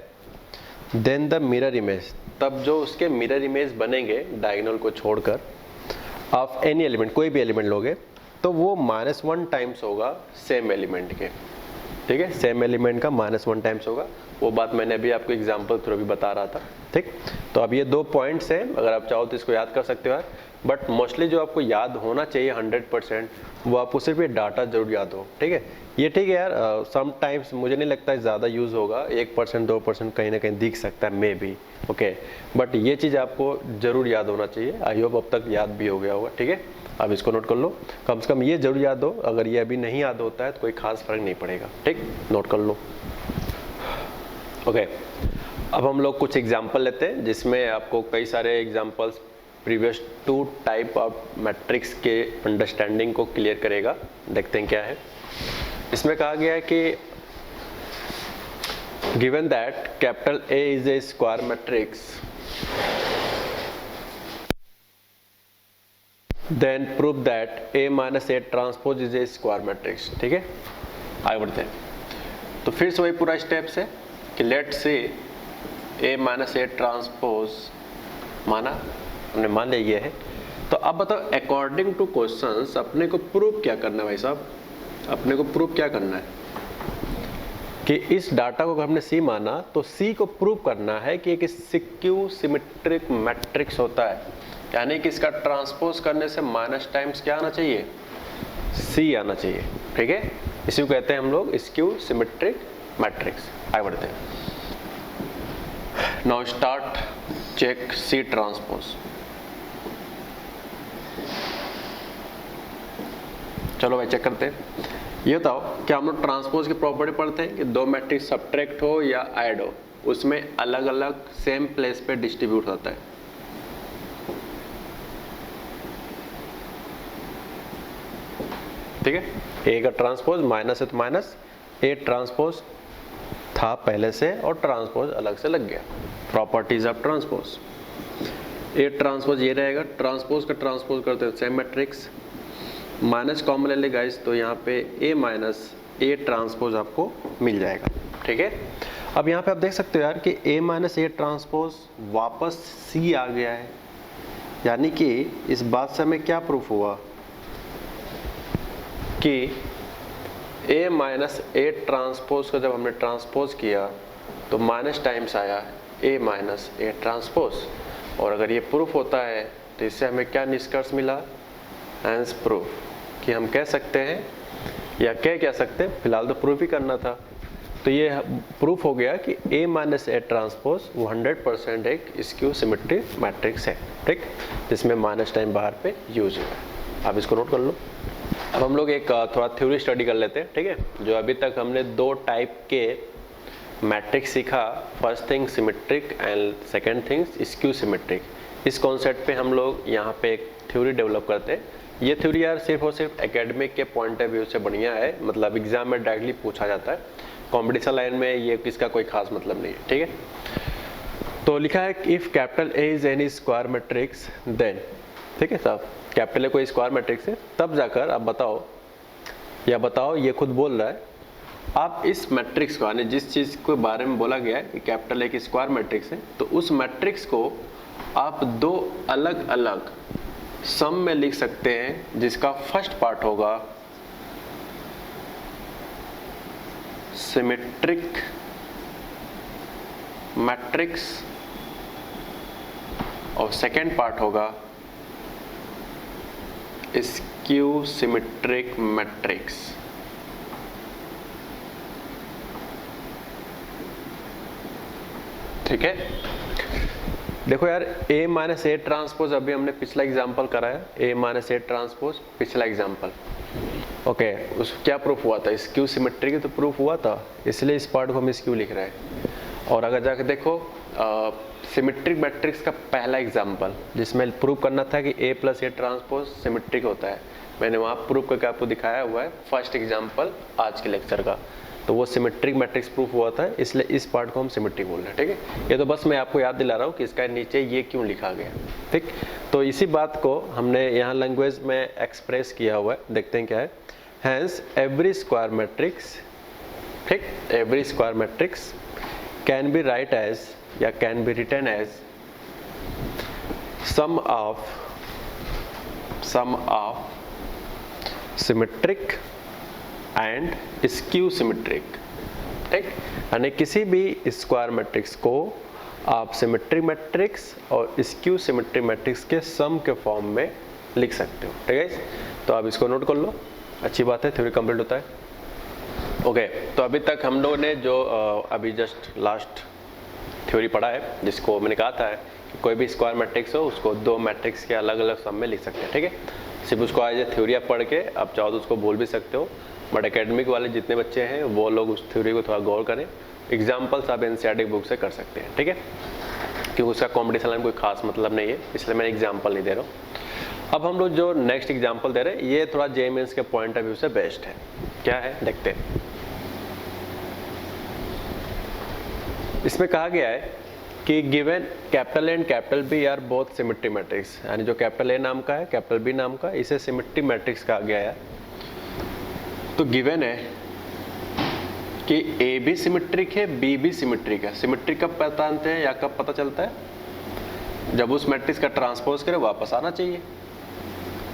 देन द मिरर इमेज, तब जो उसके मिरर इमेज बनेंगे डायगोनल को छोड़कर ऑफ एनी एलिमेंट, कोई भी एलिमेंट लोगे तो वो -1 टाइम्स होगा सेम एलिमेंट के, ठीक है, सेम एलिमेंट का -1 टाइम्स होगा। वो बात मैंने अभी आपको एग्जांपल थ्रू भी बता रहा था, ठीक। तो अब ये 2 पॉइंट्स हैं, अगर आप चाहो तो इसको याद कर सकते हो यार, बट मोस्टली जो आपको याद होना चाहिए 100% वो आपको सिर्फ ये डाटा जरूर याद हो, ठीक है। ये ठीक है यार, समटाइम्स मुझे नहीं लगता है ज़्यादा यूज़ होगा, 1% 2% कहीं ना कहीं दिख सकता है मे बी, ओके, बट ये चीज़ आपको ज़रूर याद होना चाहिए। आई होप अब तक याद भी हो गया होगा, ठीक है। अब इसको नोट कर लो, कम से कम ये जरूर याद हो, अगर ये अभी नहीं याद होता है तो कोई खास फर्क नहीं पड़ेगा, ठीक, नोट कर लो, ओके। अब हम लोग कुछ एग्जाम्पल लेते हैं जिसमें आपको कई सारे examples previous 2 type of matrix के अंडरस्टैंडिंग को क्लियर करेगा। देखते हैं क्या है। इसमें कहा गया है कि given that capital A is a square matrix then prove that A minus A transpose is a square matrix. ठीक है, आगे बढ़ते हैं। तो फिर से वही पूरा स्टेप्स है कि लेट से A माइनस A ट्रांसपोज माना, हमने मान लिया ये है। तो अब बताओ अकॉर्डिंग टू क्वेश्चंस अपने को प्रूव क्या करना है भाई साहब, अपने को प्रूव क्या करना है कि इस डाटा को हमने C माना तो C को प्रूव करना है कि एक स्क्यू सिमेट्रिक मैट्रिक्स होता है, यानी कि इसका ट्रांसपोज करने से माइनस टाइम्स क्या आना चाहिए, C आना चाहिए। ठीक है, इसी को कहते हैं हम लोग स्क्यू सिमेट्रिक मैट्रिक्स। आगे बढ़ते हैं। Now start check C transpose. चलो भाई चेक करते हैं। ये बताओ क्या हम लोग ट्रांसपोज की प्रॉपर्टी पढ़ते हैं कि दो मैट्रिक्स सब्ट्रैक्ट हो या ऐड हो, उसमें अलग अलग सेम प्लेस पे डिस्ट्रीब्यूट होता है। ठीक है, A का ट्रांसपोज माइनस है तो माइनस, A ट्रांसपोज था पहले से और ट्रांसपोज अलग से लग गया। Properties of transpose, A transpose ये रहेगा, ट्रांसपोज का ट्रांसपोज करते हैं सेम मैट्रिक्स, माइनस कॉमन ले ले गाइस तो यहाँ पे A माइनस A ट्रांसपोज आपको मिल जाएगा। ठीक है, अब यहाँ पे आप देख सकते हो यार कि A माइनस A ट्रांसपोज वापस C आ गया है, यानी कि इस बात से हमें क्या प्रूफ हुआ कि A माइनस A ट्रांसपोज को जब हमने ट्रांसपोज किया तो माइनस टाइम्स आया A माइनस A ट्रांसपोज, और अगर ये प्रूफ होता है तो इससे हमें क्या निष्कर्ष मिला, हेंस प्रूफ, कि हम कह सकते हैं या कह सकते हैं, फिलहाल तो प्रूफ ही करना था, तो ये प्रूफ हो गया कि A माइनस A ट्रांसपोज वो 100% एक स्क्यू सिमेट्रिक मैट्रिक्स है। ठीक, जिसमें माइनस टाइम बाहर पे यूज हुआ है। आप इसको नोट कर लो। अब हम लोग एक थोड़ा थ्योरी स्टडी कर लेते हैं। ठीक है, जो अभी तक हमने 2 टाइप के मैट्रिक्स सीखा, first thing symmetric and second thing skew symmetric. इस कॉन्सेप्ट पे हम लोग यहाँ पे एक थ्योरी डेवलप करते हैं। ये थ्योरी यार सिर्फ और सिर्फ एकेडमिक के पॉइंट ऑफ व्यू से बढ़िया है, मतलब एग्जाम में डायरेक्टली पूछा जाता है, कॉम्पिटिशन लाइन में ये इसका कोई खास मतलब नहीं है। ठीक है, तो लिखा है if capital A is any square matrix then, ठीक है साहब, कैपिटल A कोई स्क्वायर मैट्रिक्स है, तब जाकर आप बताओ, या बताओ ये खुद बोल रहा है, आप इस मैट्रिक्स को, यानी जिस चीज़ के बारे में बोला गया है कि कैपिटल A की स्क्वायर मैट्रिक्स है, तो उस मैट्रिक्स को आप 2 अलग अलग सम में लिख सकते हैं, जिसका फर्स्ट पार्ट होगा सिमेट्रिक मैट्रिक्स और सेकेंड पार्ट होगा स्क्यू सिमेट्रिक मैट्रिक्स। ठीक है, देखो यार A माइनस A ट्रांसपोज अभी हमने पिछला एग्जाम्पल कराया, A माइनस A ट्रांसपोज पिछला एग्जाम्पल। ओके, उस क्या प्रूफ हुआ था, स्क्यू सिमेट्रिक तो प्रूफ हुआ था, इसलिए इस पार्ट को हम स्क्यू लिख रहे हैं। और अगर जाके देखो सिमेट्रिक मैट्रिक्स का पहला एग्जाम्पल जिसमें प्रूफ करना था कि A plus A transpose symmetric होता है, मैंने वहाँ प्रूफ करके आपको दिखाया हुआ है फर्स्ट एग्जाम्पल आज के लेक्चर का, तो वो सिमेट्रिक मैट्रिक्स प्रूफ हुआ था, इसलिए इस पार्ट को हम सिमेट्रिक बोल रहे हैं। ठीक है, ये तो बस मैं आपको याद दिला रहा हूँ कि इसका नीचे ये क्यों लिखा गया। ठीक, तो इसी बात को हमने यहाँ लैंग्वेज में एक्सप्रेस किया हुआ है, देखते हैं क्या है। हैंस एवरी स्क्वायर मैट्रिक्स, ठीक, every square matrix can be write as या can be written as sum of symmetric and skew symmetric. ठीक, यानी किसी भी स्क्वायर मैट्रिक्स को आप सिमेट्रिक मैट्रिक्स और स्क्यू सिमेट्रिक मैट्रिक्स के सम के फॉर्म में लिख सकते हो। ठीक है, तो आप इसको नोट कर लो, अच्छी बात है, थ्योरी कंप्लीट होता है। ओके, तो अभी तक हम लोगों ने जो अभी जस्ट लास्ट थ्योरी पढ़ा है, जिसको मैंने कहा था कि कोई भी स्क्वायर मैट्रिक्स हो उसको 2 मैट्रिक्स के अलग अलग सम में लिख सकते हैं। ठीक है, सिर्फ उसको आज थ्योरी आप पढ़ के आप चाहो तो उसको बोल भी सकते हो, बट एकेडमिक वाले जितने बच्चे हैं वो लोग उस थ्योरी को थोड़ा गौर करें एग्जाम्पल्स आप एनसीईआरटी बुक से कर सकते हैं, ठीक है, क्योंकि उसका कॉम्पिटिशन लाइन कोई खास मतलब नहीं है, इसलिए मैं एग्जाम्पल नहीं दे रहा हूँ। अब हम लोग जो नेक्स्ट एग्जाम्पल दे रहे हैं ये थोड़ा जेईई मेंस के पॉइंट ऑफ व्यू से बेस्ट है। क्या है देखते हैं। इसमें कहा गया है कि given capital A and capital B are both symmetry matrix, यानी जो कैपिटल ए नाम का है कैपिटल बी नाम का, इसे सिमेट्री मैट्रिक्स कहा गया है। तो गिवन है कि ए भी सिमेट्रिक है बी भी सिमेट्रिक है। सिमेट्रिक कब पहचानते हैं या कब पता चलता है? जब उस मैट्रिक्स का ट्रांसपोज करें वापस आना चाहिए,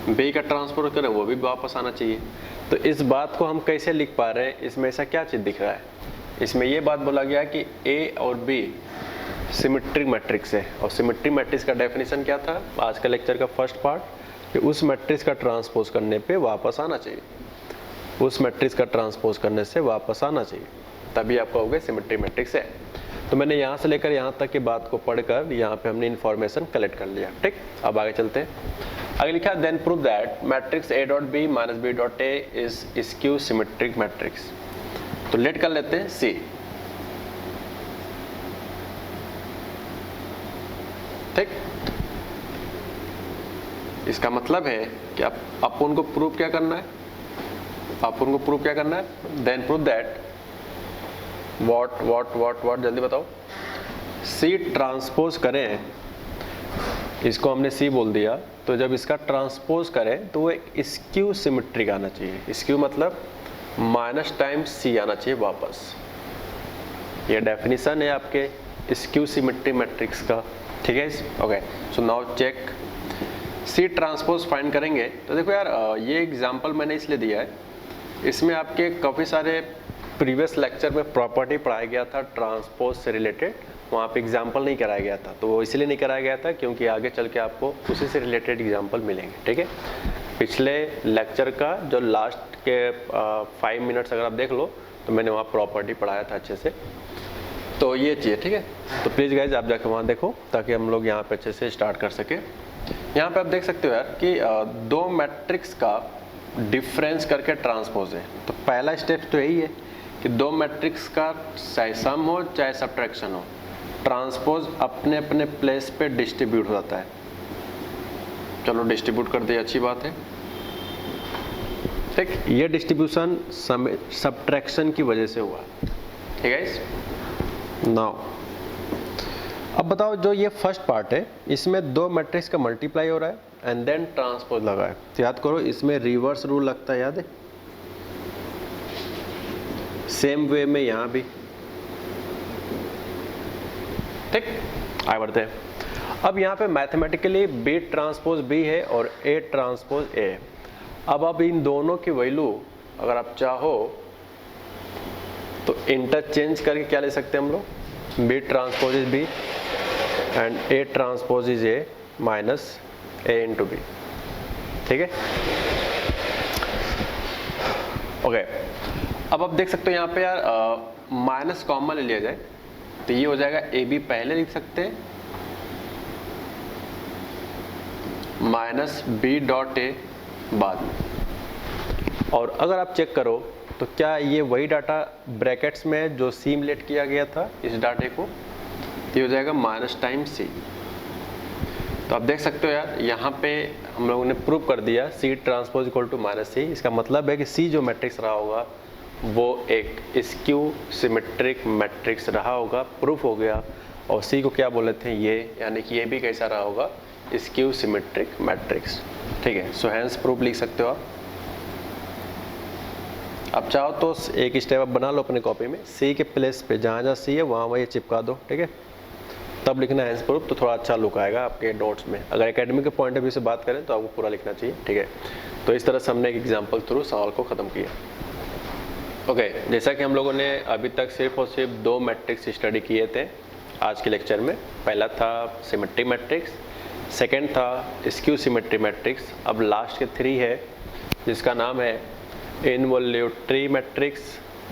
बी का ट्रांसपोज करें वो भी वापस आना चाहिए। तो इस बात को हम कैसे लिख पा रहे हैं? इसमें ऐसा क्या चीज़ दिख रहा है? इसमें ये बात बोला गया कि ए और बी सिमेट्रिक मैट्रिक्स है, और सिमेट्रिक मैट्रिक्स का डेफिनेशन क्या था आज का लेक्चर का फर्स्ट पार्ट, कि उस मैट्रिक्स का ट्रांसपोज करने पे वापस आना चाहिए, उस मैट्रिक्स का ट्रांसपोज करने से वापस आना चाहिए, तभी आप कहोगे सिमेट्रिक मैट्रिक्स है। तो मैंने यहाँ से लेकर यहाँ तक की बात को पढ़कर यहाँ पे हमने इन्फॉर्मेशन कलेक्ट कर लिया, ठीक। अब आगे चलते हैं। आगे लिखा then prove that matrix A dot B minus B dot A is skew symmetric matrix. तो लेट कर लेते हैं सी, ठीक। इसका मतलब है कि आप उनको प्रूव क्या करना है, आप उनको प्रूव क्या करना है, देन प्रूव दैट व्हाट जल्दी बताओ, सी ट्रांसपोज करें, इसको हमने सी बोल दिया, तो जब इसका ट्रांसपोज करें तो वो स्क्यू सिमेट्रिक आना चाहिए। स्क्यू मतलब माइनस टाइम्स सी आना चाहिए वापस। ये डेफिनेशन है आपके स्क्यू सिमेट्रिक मैट्रिक्स का, ठीक है। Okay, so now check C transpose find करेंगे। तो देखो यार, ये एग्जांपल मैंने इसलिए दिया है, इसमें आपके काफ़ी सारे प्रीवियस लेक्चर में प्रॉपर्टी पढ़ाया गया था ट्रांसपोज से रिलेटेड, वहाँ पे एग्जांपल नहीं कराया गया था। तो वो इसलिए नहीं कराया गया था क्योंकि आगे चल के आपको उसी से रिलेटेड एग्जांपल मिलेंगे, ठीक है। पिछले लेक्चर का जो लास्ट के 5 मिनट्स अगर आप देख लो तो मैंने वहाँ प्रॉपर्टी पढ़ाया था अच्छे से, तो ये चीज़, ठीक है। तो प्लीज़ गाइज आप जाकर वहाँ देखो ताकि हम लोग यहाँ पे अच्छे से स्टार्ट कर सके। यहाँ पे आप देख सकते हो यार कि दो मैट्रिक्स का डिफरेंस करके ट्रांसपोज है। तो पहला स्टेप तो यही है कि दो मैट्रिक्स का चाहे सम हो चाहे सब्ट्रैक्शन हो, ट्रांसपोज अपने अपने प्लेस पे डिस्ट्रीब्यूट हो जाता है। चलो डिस्ट्रीब्यूट कर दिया, अच्छी बात है, ठीक। ये डिस्ट्रीब्यूशन सब्ट्रैक्शन की वजह से हुआ, ठीक है। नाउ अब बताओ, जो ये फर्स्ट पार्ट है इसमें दो मैट्रिक्स का मल्टीप्लाई हो रहा है एंड देन ट्रांसपोज लगा है। तो याद करो इसमें रिवर्स रूल लगता है, याद है। सेम वे में यहां भी, ठीक। आगे बढ़ते हैं। अब यहाँ पे मैथमेटिकली बी ट्रांसपोज बी है और ए ट्रांसपोज ए है। अब इन दोनों की वैल्यू अगर आप चाहो तो इंटरचेंज करके क्या ले सकते हैं हम लोग, B transpose is B and A transpose is A minus A into B, ठीक है। ओके, अब आप देख सकते हो यहाँ पे यार माइनस कॉमन ले लिया जाए तो ये हो जाएगा ए बी पहले लिख सकते हैं माइनस बी डॉट ए बाद में। और अगर आप चेक करो तो क्या ये वही डाटा ब्रैकेट्स में जो सिमुलेट किया गया था इस डाटे को, ये हो जाएगा माइनस टाइम्स सी। तो आप देख सकते हो यार यहाँ पे हम लोगों ने प्रूव कर दिया C transpose equal to minus C. इसका मतलब है कि सी जो मैट्रिक्स रहा होगा वो एक स्क्यू सिमेट्रिक मैट्रिक्स रहा होगा, प्रूफ हो गया। और सी को क्या बोले थे ये, यानी कि ये भी कैसा रहा होगा, स्क्यू सिमेट्रिक मैट्रिक्स, ठीक है। सो हैंस प्रूफ लिख सकते हो आप चाहो तो एक स्टेप आप बना लो अपने कॉपी में, सी के प्लेस पे जहाँ जहाँ सी है वहाँ वहाँ ये चिपका दो, ठीक है। तब लिखना हैंस प्रूफ, तो थोड़ा अच्छा लुक आएगा आपके नोट्स में। अगर एकेडमिक के पॉइंट ऑफ व्यू से बात करें तो आपको पूरा लिखना चाहिए, ठीक है। तो इस तरह से हमने एक एग्जाम्पल थ्रू सवाल को ख़त्म किया। ओके, जैसा कि हम लोगों ने अभी तक सिर्फ और सिर्फ दो मैट्रिक्स स्टडी किए थे आज के लेक्चर में। पहला था सिमेट्रिक मैट्रिक्स, सेकंड था स्क्यू सिमेट्रिक मैट्रिक्स, अब लास्ट के 3 है जिसका नाम है involutory matrix,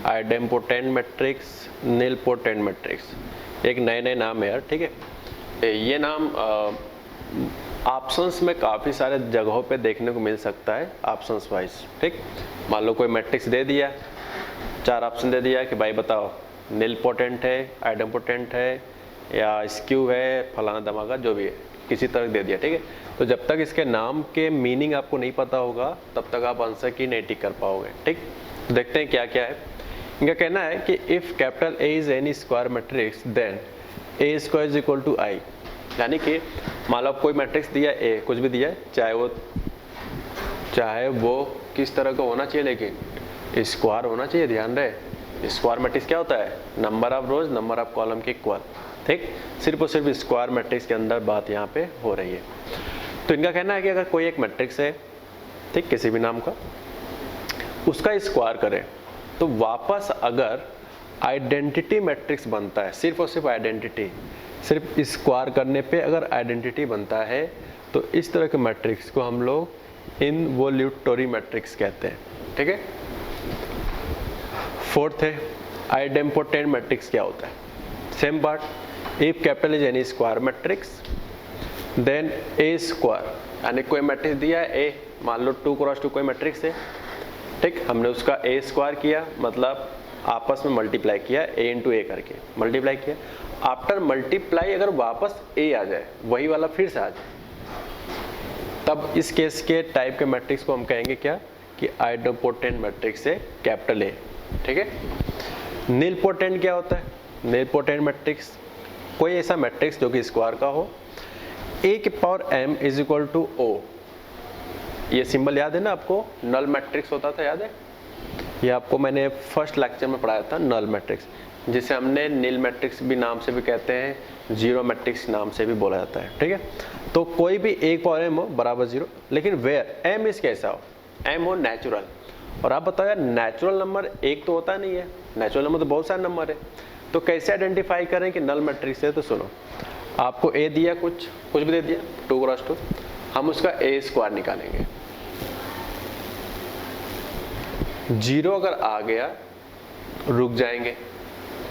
idempotent matrix, nilpotent matrix. एक नए नए नाम है यार, ठीक है। ये नाम ऑप्शंस में काफ़ी सारे जगहों पे देखने को मिल सकता है ऑप्शंस वाइज, ठीक। मान लो कोई मैट्रिक्स दे दिया, 4 ऑप्शन दे दिया कि भाई बताओ नील पोटेंट है, आइडेम्पोटेंट है, या स्क्यू है, फलाना धमाका जो भी है, किसी तरह दे दिया, ठीक है। तो जब तक इसके नाम के मीनिंग आपको नहीं पता होगा तब तक आप आंसर की नहीं टिक कर पाओगे, ठीक। तो देखते हैं क्या क्या है। इनका कहना है कि if capital A is any square matrix then A square is equal to I, यानी कि मान लो कोई मैट्रिक्स दिया ए, कुछ भी दिया है, चाहे वो किस तरह का होना चाहिए, लेकिन स्क्वायर होना चाहिए। ध्यान रहे, स्क्वायर मैट्रिक्स क्या होता है, number of rose number of column के इक्वल, ठीक। सिर्फ और सिर्फ स्क्वायर मैट्रिक्स के अंदर बात यहाँ पे हो रही है। तो इनका कहना है कि अगर कोई एक मैट्रिक्स है, ठीक, किसी भी नाम का, उसका स्क्वायर करें तो वापस अगर आइडेंटिटी मैट्रिक्स बनता है, सिर्फ और सिर्फ आइडेंटिटी, सिर्फ स्क्वायर करने पे अगर आइडेंटिटी बनता है तो इस तरह के मैट्रिक्स को हम लोग इनवोल्यूटरी मैट्रिक्स कहते हैं, ठीक है। फोर्थ है आइडेम्पोटेंट मैट्रिक्स क्या होता है, same part, if capital is any square matrix then A square, यानी कोई मैट्रिक्स दिया है ए, मान लो 2 क्रॉस 2 कोई मैट्रिक्स है, ठीक, हमने उसका ए स्क्वायर किया, मतलब आपस में मल्टीप्लाई किया, ए इंटू ए करके मल्टीप्लाई किया। आफ्टर मल्टीप्लाई अगर वापस ए आ जाए, वही वाला फिर से आ जाए, तब इस केस के टाइप के मैट्रिक्स को हम कहेंगे क्या, कि आइडेम्पोटेंट मैट्रिक्स है कैपिटल ए, ठीक है। नीलपोटेंट क्या होता है, नीलपोटेंट मैट्रिक्स कोई ऐसा मैट्रिक्स जो कि स्क्वायर का हो, ए की power m is equal to O, ये सिंबल याद है ना आपको, नल मैट्रिक्स होता था, याद है, ये आपको मैंने फर्स्ट लेक्चर में पढ़ाया था, नल मैट्रिक्स, जिसे हमने नील मैट्रिक्स भी नाम से भी कहते हैं, जीरो मैट्रिक्स नाम से भी बोला जाता है, ठीक है। तो कोई भी एक पावर m हो बराबर 0, लेकिन वेयर m इस कैसा हो, m हो नेचुरल, और आप बताओ यार नेचुरल नंबर एक तो होता नहीं है, नेचुरल नंबर तो बहुत सारे नंबर है, तो कैसे आइडेंटिफाई करें कि नल मैट्रिक्स है। तो सुनो, आपको a दिया, कुछ भी दे दिया 2 क्रॉस 2, हम उसका ए स्क्वायर निकालेंगे, 0 अगर आ गया रुक जाएंगे,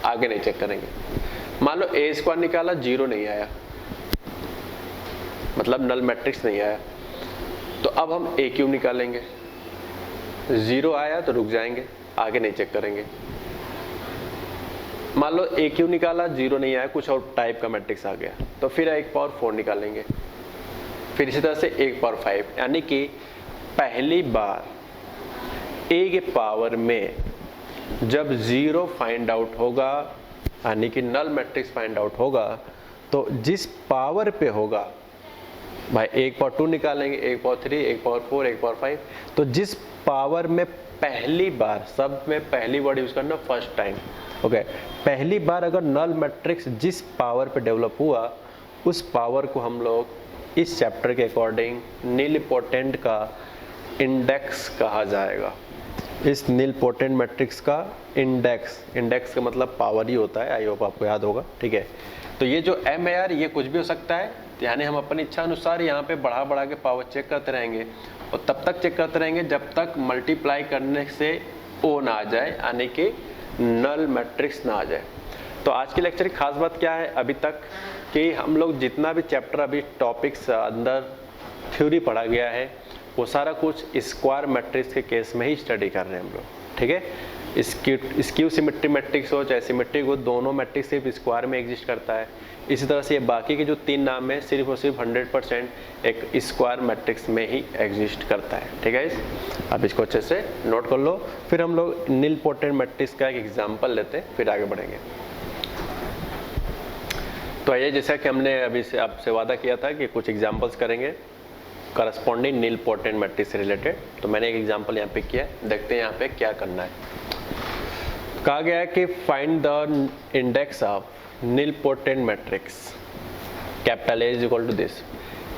आगे नहीं चेक करेंगे। मान लो ए स्क्वायर निकाला, 0 नहीं आया, मतलब नल मैट्रिक्स नहीं आया, तो अब हम ए क्यूब निकालेंगे, 0 आया तो रुक जाएंगे, आगे नहीं चेक करेंगे। मान लो ए क्यूब निकाला, 0 नहीं आया, कुछ और टाइप का मैट्रिक्स आ गया, तो फिर 1 पावर 4 निकालेंगे, फिर इसी तरह से 1 पावर 5, यानी कि पहली बार ए के पावर में जब 0 फाइंड आउट होगा, यानी कि नल मैट्रिक्स फाइंड आउट होगा, तो जिस पावर पे होगा, भाई 1 पावर 2 निकालेंगे, 1 पावर 3, 1 पावर 4, 1 पावर 5, तो जिस पावर में पहली बार, सब में पहली वर्ड यूज करना, फर्स्ट टाइम, ओके, पहली बार अगर नल मैट्रिक्स जिस पावर पे डेवलप हुआ, उस पावर को हम लोग इस चैप्टर के अकॉर्डिंग नीलपोटेंट का इंडेक्स कहा जाएगा। इस नीलपोटेंट मैट्रिक्स का इंडेक्स का मतलब पावर ही होता है, आई होप आपको याद होगा, ठीक है। तो ये जो m है यार, ये कुछ भी हो सकता है, यानी हम अपनी इच्छा अनुसार यहाँ पे बढ़ा के पावर चेक करते रहेंगे, और तब तक चेक करते रहेंगे जब तक मल्टीप्लाई करने से ओ ना आ जाए, यानी कि नल मैट्रिक्स ना आ जाए। तो आज के लेक्चर की खास बात क्या है अभी तक, कि हम लोग जितना भी चैप्टर अभी टॉपिक्स अंदर थ्योरी पढ़ा गया है, वो सारा कुछ स्क्वायर मैट्रिक्स के केस में ही स्टडी कर रहे हैं हम लोग, ठीक है। स्क्यू सिमेट्री मैट्रिक्स हो चाहे सिमेट्रिक हो, दोनों मैट्रिक्स सिर्फ स्क्वायर में एग्जिस्ट करता है। इसी तरह से ये बाकी के जो 3 नाम है, सिर्फ और सिर्फ 100% एक स्क्वायर मैट्रिक्स में ही एग्जिस्ट करता है, ठीक है। आप इसको अच्छे से नोट कर लो, फिर हम लोग नीलपोटेंट मैट्रिक्स का एक एग्जाम्पल लेते हैं, फिर आगे बढ़ेंगे। तो आइए, जैसा कि हमने अभी से आपसे वादा किया था कि कुछ एग्जाम्पल्स करेंगे करस्पॉन्डिंग नीलपोटेंट मैट्रिक्स से रिलेटेड, तो मैंने एक एग्जाम्पल यहाँ पे किया, देखते हैं यहाँ पे क्या करना है। कहा गया है कि find the index of nilpotent matrix, capital A is equal to this.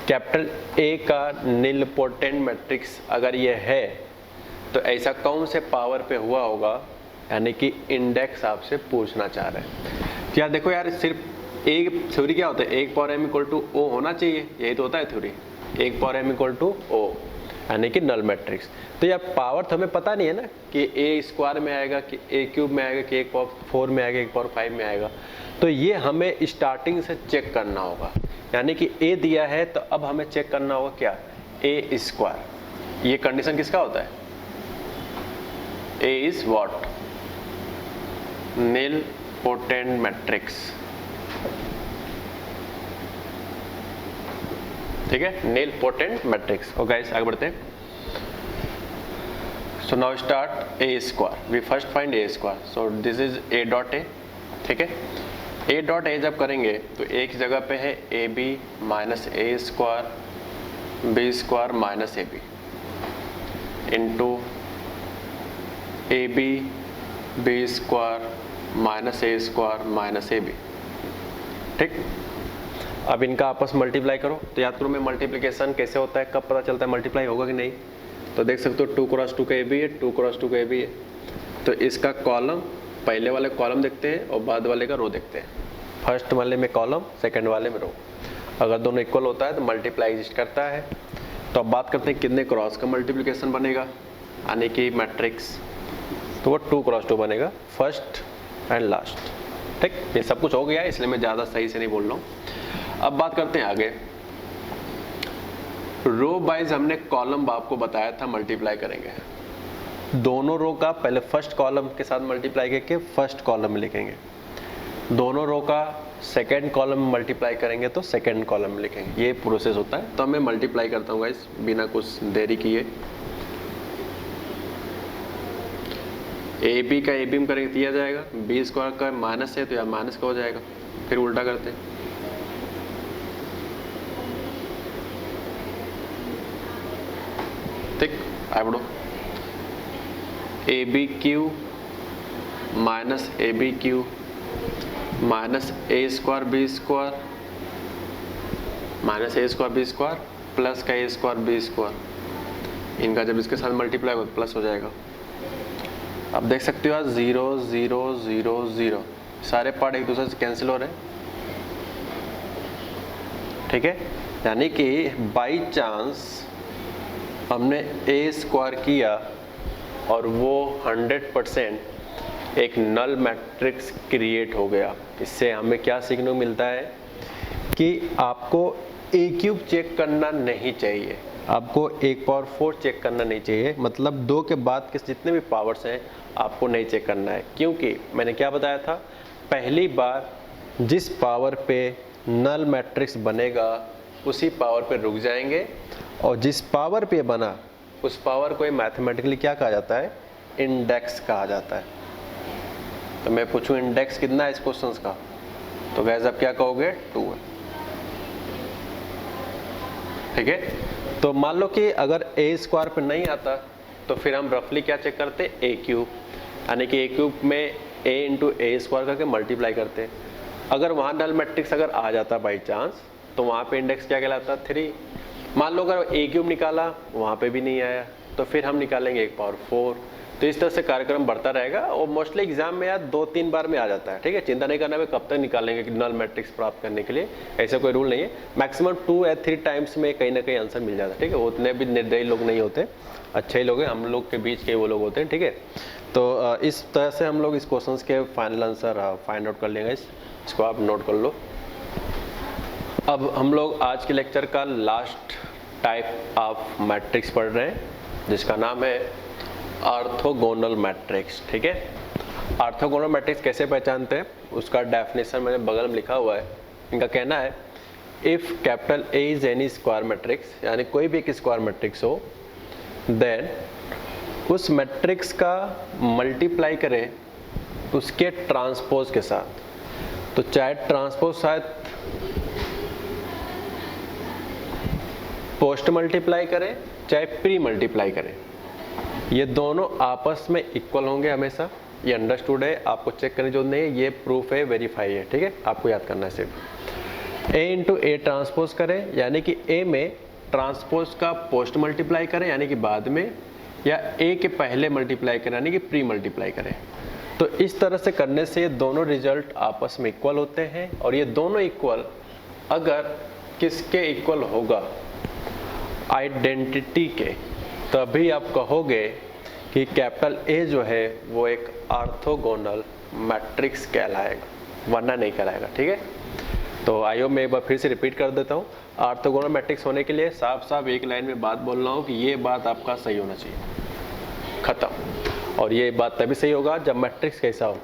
Capital A का नीलपोटेंट मैट्रिक्स अगर ये है तो ऐसा कौन से पावर पे हुआ होगा, यानी कि इंडेक्स आपसे पूछना चाह रहे हैं। यार देखो यार, सिर्फ एक थ्योरी क्या होता है, 1 power m equal to O होना चाहिए, यही तो होता है theory, 1 power m equal to O, यानी कि नल मैट्रिक्स। तो यार पावर तो हमें पता नहीं है ना कि ए स्क्वायर में आएगा, कि ए क्यूब में आएगा, कि 1 पावर 4 में आएगा, 1 पावर 5 में आएगा, तो ये हमें स्टार्टिंग से चेक करना होगा। यानी कि ए दिया है तो अब हमें चेक करना होगा क्या, ए स्क्वायर। ये कंडीशन किसका होता है, A is what, nilpotent matrix, ठीक है, nilpotent matrix. Okay guys, आगे बढ़ते हैं। So now start A square, we first find A square. So this is A dot A, ठीक है। ए डॉट ए जब करेंगे तो एक जगह पे है A B minus A square B square minus A B into A B B square minus A square minus A B, ठीक। अब इनका आपस में मल्टीप्लाई करो। तो याद करो मैं मल्टीप्लिकेशन कैसे होता है, कब पता चलता है मल्टीप्लाई होगा कि नहीं। तो देख सकते हो 2 क्रॉस 2 का ए बी है, 2 क्रॉस 2 का ए बी है। तो इसका कॉलम, पहले वाले कॉलम देखते हैं और बाद वाले का रो देखते हैं। फर्स्ट वाले में कॉलम, सेकंड वाले में रो। अगर दोनों इक्वल होता है तो मल्टीप्लाई एग्जिस्ट करता है। तो अब बात करते हैं कितने क्रॉस का मल्टीप्लिकेशन बनेगा, यानी कि मैट्रिक्स। तो वो 2 क्रॉस 2 बनेगा, फर्स्ट एंड लास्ट, ठीक। ये सब कुछ हो गया है, इसलिए मैं ज़्यादा सही से नहीं बोल रहा हूँ। अब बात करते हैं आगे। रो वाइज हमने कॉलम आपको बताया था मल्टीप्लाई करेंगे। दोनों रो का पहले फर्स्ट कॉलम के साथ मल्टीप्लाई करके फर्स्ट कॉलम में लिखेंगे, दोनों रो का सेकंड कॉलम में मल्टीप्लाई करेंगे तो सेकंड कॉलम में लिखेंगे। ये प्रोसेस होता है। तो मैं मल्टीप्लाई करता हूँ गाइस बिना कुछ देरी किए। ए बी का ए बी में करेंगे दिया जाएगा, बी स्क्वायर का माइनस है तो यार माइनस का हो जाएगा। फिर उल्टा करते हैं, ठीक। आगे बढ़ो, A B Q minus A B Q minus A square B square minus A square B square plus का ए स्क्वायर बी स्क्वायर। इनका जब इसके साथ मल्टीप्लाई हो तो प्लस हो जाएगा। अब देख सकते हो यार 0 0 0 0 सारे पार्ट एक दूसरे से कैंसिल हो रहे हैं, ठीक है। यानी कि बाई चांस हमने ए स्क्वायर किया और वो 100% एक नल मैट्रिक्स क्रिएट हो गया। इससे हमें क्या सीखने को मिलता है कि आपको ए क्यूब चेक करना नहीं चाहिए, आपको 1 पावर 4 चेक करना नहीं चाहिए। मतलब 2 के बाद के जितने भी पावर्स हैं आपको नहीं चेक करना है, क्योंकि मैंने क्या बताया था, पहली बार जिस पावर पे नल मैट्रिक्स बनेगा उसी पावर पे रुक जाएंगे, और जिस पावर पे बना उस पावर को मैथमेटिकली क्या कहा जाता है, इंडेक्स कहा जाता है। तो मैं पूछूं इंडेक्स कितना है इस क्वेश्चन का, तो गैस आप क्या कहोगे, 2 है, ठीक है। तो मान लो कि अगर ए स्क्वायर पे नहीं आता तो फिर हम रफली क्या चेक करते, ए क्यूब, यानी कि ए क्यूब में ए इंटू ए स्क्वायर करके मल्टीप्लाई करते। अगर वहाँ नल मैट्रिक्स अगर आ जाता बाई चांस तो वहाँ पे इंडेक्स क्या कहलाता, 3। मान लो अगर ए क्यूब निकाला वहाँ पे भी नहीं आया तो फिर हम निकालेंगे 1 पावर 4। तो इस तरह से कार्यक्रम बढ़ता रहेगा और मोस्टली एग्जाम में यार 2-3 बार में आ जाता है, ठीक है। चिंता नहीं करना है कब तक निकालेंगे कि नल मैट्रिक्स प्राप्त करने के लिए, ऐसा कोई रूल नहीं है। मैक्सिमम 2 या 3 टाइम्स में कहीं ना कहीं आंसर मिल जाता है, ठीक है। उतने भी निर्दयी लोग नहीं होते, अच्छे ही लोग हैं, हम लोग के बीच के वो लोग होते हैं, ठीक है। तो इस तरह से हम लोग इस क्वेश्चन के फाइनल आंसर फाइंड आउट कर लेंगे, इसको आप नोट कर लो। अब हम लोग आज के लेक्चर का लास्ट टाइप ऑफ मैट्रिक्स पढ़ रहे हैं जिसका नाम है ऑर्थोगोनल मैट्रिक्स, ठीक है। ऑर्थोगोनल मैट्रिक्स कैसे पहचानते हैं उसका डेफिनेशन मैंने बगल में लिखा हुआ है। इनका कहना है if capital A is any square matrix, यानी कोई भी एक स्क्वायर मैट्रिक्स हो, देन उस मैट्रिक्स का मल्टीप्लाई करें उसके ट्रांसपोज के साथ। तो चाहे ट्रांसपोज शायद पोस्ट मल्टीप्लाई करें चाहे प्री मल्टीप्लाई करें, ये दोनों आपस में इक्वल होंगे हमेशा। ये अंडरस्टूड है, आपको चेक करने की जरूरत नहीं है, ये प्रूफ है, वेरीफाई है, ठीक है। आपको याद करना है सिर्फ ए इंटू ए ट्रांसपोज करें, यानी कि ए में ट्रांसपोज का पोस्ट मल्टीप्लाई करें यानी कि बाद में, या ए के पहले मल्टीप्लाई करें यानी कि प्री मल्टीप्लाई करें। तो इस तरह से करने से ये दोनों रिजल्ट आपस में इक्वल होते हैं। और ये दोनों इक्वल अगर किसके इक्वल होगा, आइडेंटिटी के, तभी आप कहोगे कि कैपिटल ए जो है वो एक ऑर्थोगोनल मैट्रिक्स कहलाएगा, वरना नहीं कहलाएगा, ठीक है। तो आइए मैं एक बार फिर से रिपीट कर देता हूँ। ऑर्थोगोनल मैट्रिक्स होने के लिए साफ साफ एक लाइन में बात बोल रहा हूँ कि ये बात आपका सही होना चाहिए, खत्म। और ये बात तभी सही होगा जब मैट्रिक्स कैसा हो,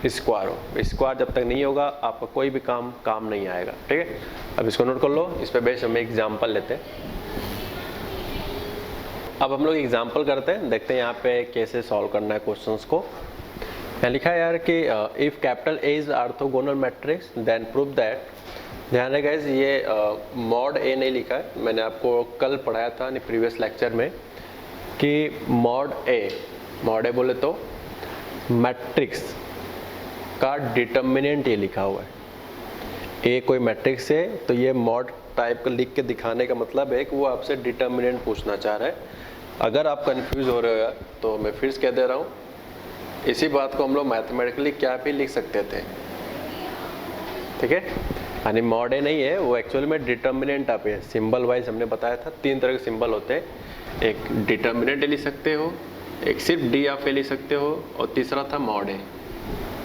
स्क्वायर हो। स्क्वायर जब तक नहीं होगा आपका कोई भी काम नहीं आएगा, ठीक है। अब इसको नोट कर लो, इस पे बेस हम एग्जाम्पल लेते हैं। अब हम लोग एग्जाम्पल करते हैं, देखते हैं यहाँ पे कैसे सॉल्व करना है क्वेश्चंस को। यहाँ लिखा है यार कि if capital A is orthogonal matrix then prove that. ध्यान रखिए गाइस, ये मॉड ए नहीं लिखा है, मैंने आपको कल पढ़ाया था प्रीवियस लेक्चर में कि मॉड ए बोले तो मैट्रिक्स का डिटर्मिनेंट ये लिखा हुआ है। ए कोई मैट्रिक्स है तो ये मॉड टाइप का लिख के दिखाने का मतलब है कि वो आपसे डिटर्मिनेंट पूछना चाह रहा है। अगर आप कंफ्यूज हो रहे हो यार तो मैं फिर से कह दे रहा हूँ, इसी बात को हम लोग मैथमेटिकली क्या भी लिख सकते थे, ठीक है। यानी मॉड ए नहीं है, वो एक्चुअली में डिटर्मिनेंट आप है। सिंबल वाइज हमने बताया था 3 तरह के सिंबल होते हैं, एक डिटर्मिनेंट लिख सकते हो, एक सिर्फ डी ऑफ ए लिख सकते हो, और तीसरा था मॉड ए।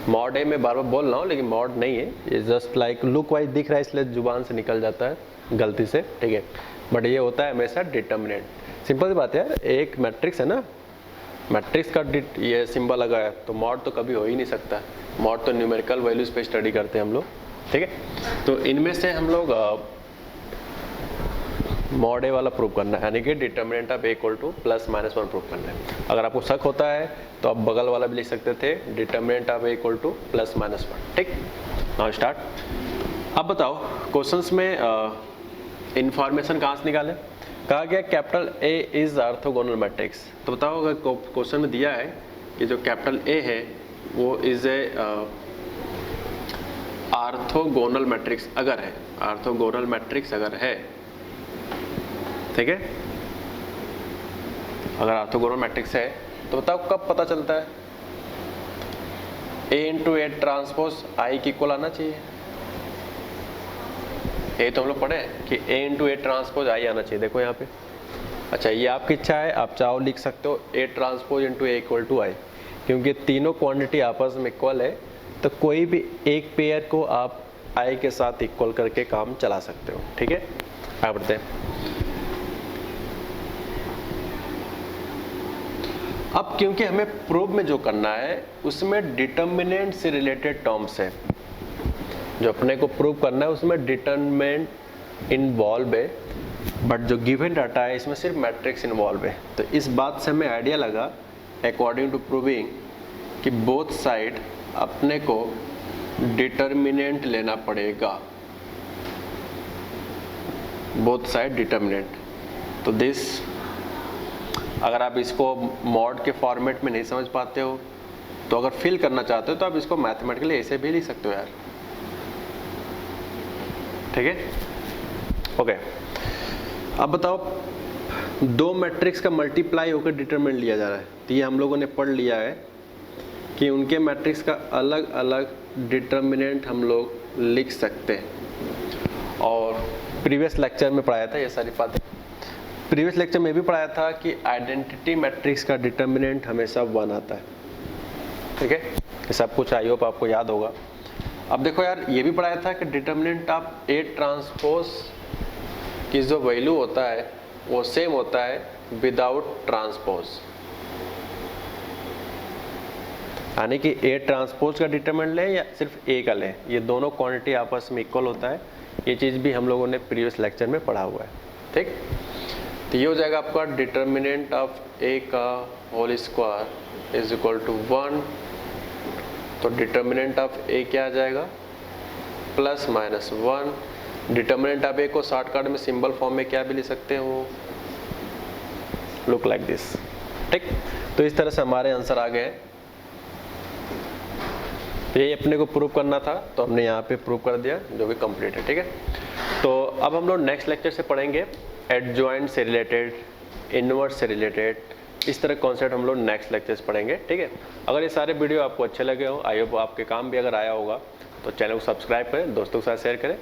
मॉड ए मैं बार बार बोल रहा हूँ लेकिन मॉड नहीं है, ये जस्ट लाइक लुक वाइज दिख रहा है इसलिए जुबान से निकल जाता है गलती से, ठीक है। बट ये होता है हमेशा डिटर्मिनेंट। सिंपल सी बात है यार, एक मैट्रिक्स है ना, मैट्रिक्स का ये सिंबल लगा है तो मॉड तो कभी हो ही नहीं सकता। मॉड तो न्यूमेरिकल वैल्यूज पे स्टडी करते हैं हम लोग, ठीक है। तो इनमें से हम लोग मॉड ए वाला प्रूव करना है, यानी कि determinant of A equal to +-1 prove करना है। अगर आपको शक होता है तो आप बगल वाला भी लिख सकते थे, determinant of A equal to +-1, ठीक। Now start. अब बताओ क्वेश्चंस में इंफॉर्मेशन कहाँ से निकालें। कहा गया capital A is orthogonal matrix, तो बताओ अगर क्वेश्चन में दिया है कि जो कैपिटल ए है वो इज ए ऑर्थोगोनल मैट्रिक्स अगर है, ऑर्थोगोनल मैट्रिक्स अगर है, ठीक है। अगर ऑर्थोगोनल मैट्रिक्स है तो बताओ कब पता चलता है, ए इंटू ए ट्रांसपोज आई की इक्वल आना चाहिए। ये तो हम लोग पढ़े कि ए इंटू ए ट्रांसपोज आई आना चाहिए, देखो यहाँ पे। अच्छा ये आपकी इच्छा है, आप चाहो लिख सकते हो A transpose into A equal to I, क्योंकि तीनों क्वांटिटी आपस में इक्वल है तो कोई भी एक पेयर को आप आई के साथ इक्वल करके काम चला सकते हो, ठीक है। आगे बढ़ते हैं। अब क्योंकि हमें प्रूफ में जो करना है उसमें डिटर्मिनेंट से रिलेटेड टर्म्स है, जो अपने को प्रूव करना है उसमें डिटर्मिनेंट इन्वॉल्व है, बट जो गिवन डाटा है इसमें सिर्फ मैट्रिक्स इन्वॉल्व है। तो इस बात से हमें आइडिया लगा अकॉर्डिंग टू प्रूविंग कि बोथ साइड अपने को डिटर्मिनेंट लेना पड़ेगा, बोथ साइड डिटर्मिनेंट। तो दिस, अगर आप इसको मॉड के फॉर्मेट में नहीं समझ पाते हो तो अगर फिल करना चाहते हो तो आप इसको मैथमेटिकली ऐसे भी लिख सकते हो यार, ठीक है। ओके, अब बताओ दो मैट्रिक्स का मल्टीप्लाई होकर डिटरमिनेंट लिया जा रहा है, तो ये हम लोगों ने पढ़ लिया है कि उनके मैट्रिक्स का अलग अलग डिटरमिनेंट हम लोग लिख सकते हैं। और प्रीवियस लेक्चर में पढ़ाया था ये सारी बातें, प्रीवियस लेक्चर में भी पढ़ाया था कि आइडेंटिटी मैट्रिक्स का डिटरमिनेंट हमेशा 1 आता है, ठीक है। ये सब कुछ आई होप आपको याद होगा। अब देखो यार, ये भी पढ़ाया था कि डिटर्मिनेंट ऑफ ए ट्रांसपोज की जो वैल्यू होता है वो सेम होता है विदाउट ट्रांसपोज, यानी कि ए ट्रांसपोज का डिटर्मिनेंट लें या सिर्फ ए का लें, ये दोनों क्वांटिटी आपस में इक्वल होता है। ये चीज़ भी हम लोगों ने प्रीवियस लेक्चर में पढ़ा हुआ है, ठीक। तो ये हो जाएगा आपका डिटर्मिनेंट ऑफ ए का whole square is equal to 1। तो डिटर्मिनेंट ऑफ ए क्या आ जाएगा, +-1। डिटर्मिनेंट ऑफ ए को शॉर्टकट में सिंबल फॉर्म में क्या भी लिख सकते हो, लुक लाइक दिस, ठीक। तो इस तरह से हमारे आंसर आ गए। ये अपने को प्रूव करना था तो हमने यहाँ पे प्रूव कर दिया, जो कि कंप्लीट है, ठीक है। तो अब हम लोग नेक्स्ट लेक्चर से पढ़ेंगे एडजॉइंट से रिलेटेड, इनवर्स से रिलेटेड, इस तरह कॉन्सेप्ट हम लोग नेक्स्ट लेक्चर्स पढ़ेंगे, ठीक है। अगर ये सारे वीडियो आपको अच्छे लगे हो, आई होप आपके काम भी अगर आया होगा, तो चैनल को सब्सक्राइब करें, दोस्तों के साथ शेयर करें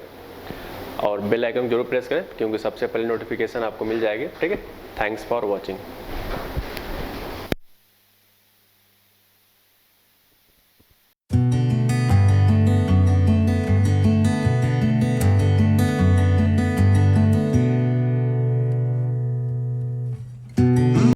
और बेल आइकन जरूर प्रेस करें, क्योंकि सबसे पहले नोटिफिकेशन आपको मिल जाएगी, ठीक है। Thanks for watching.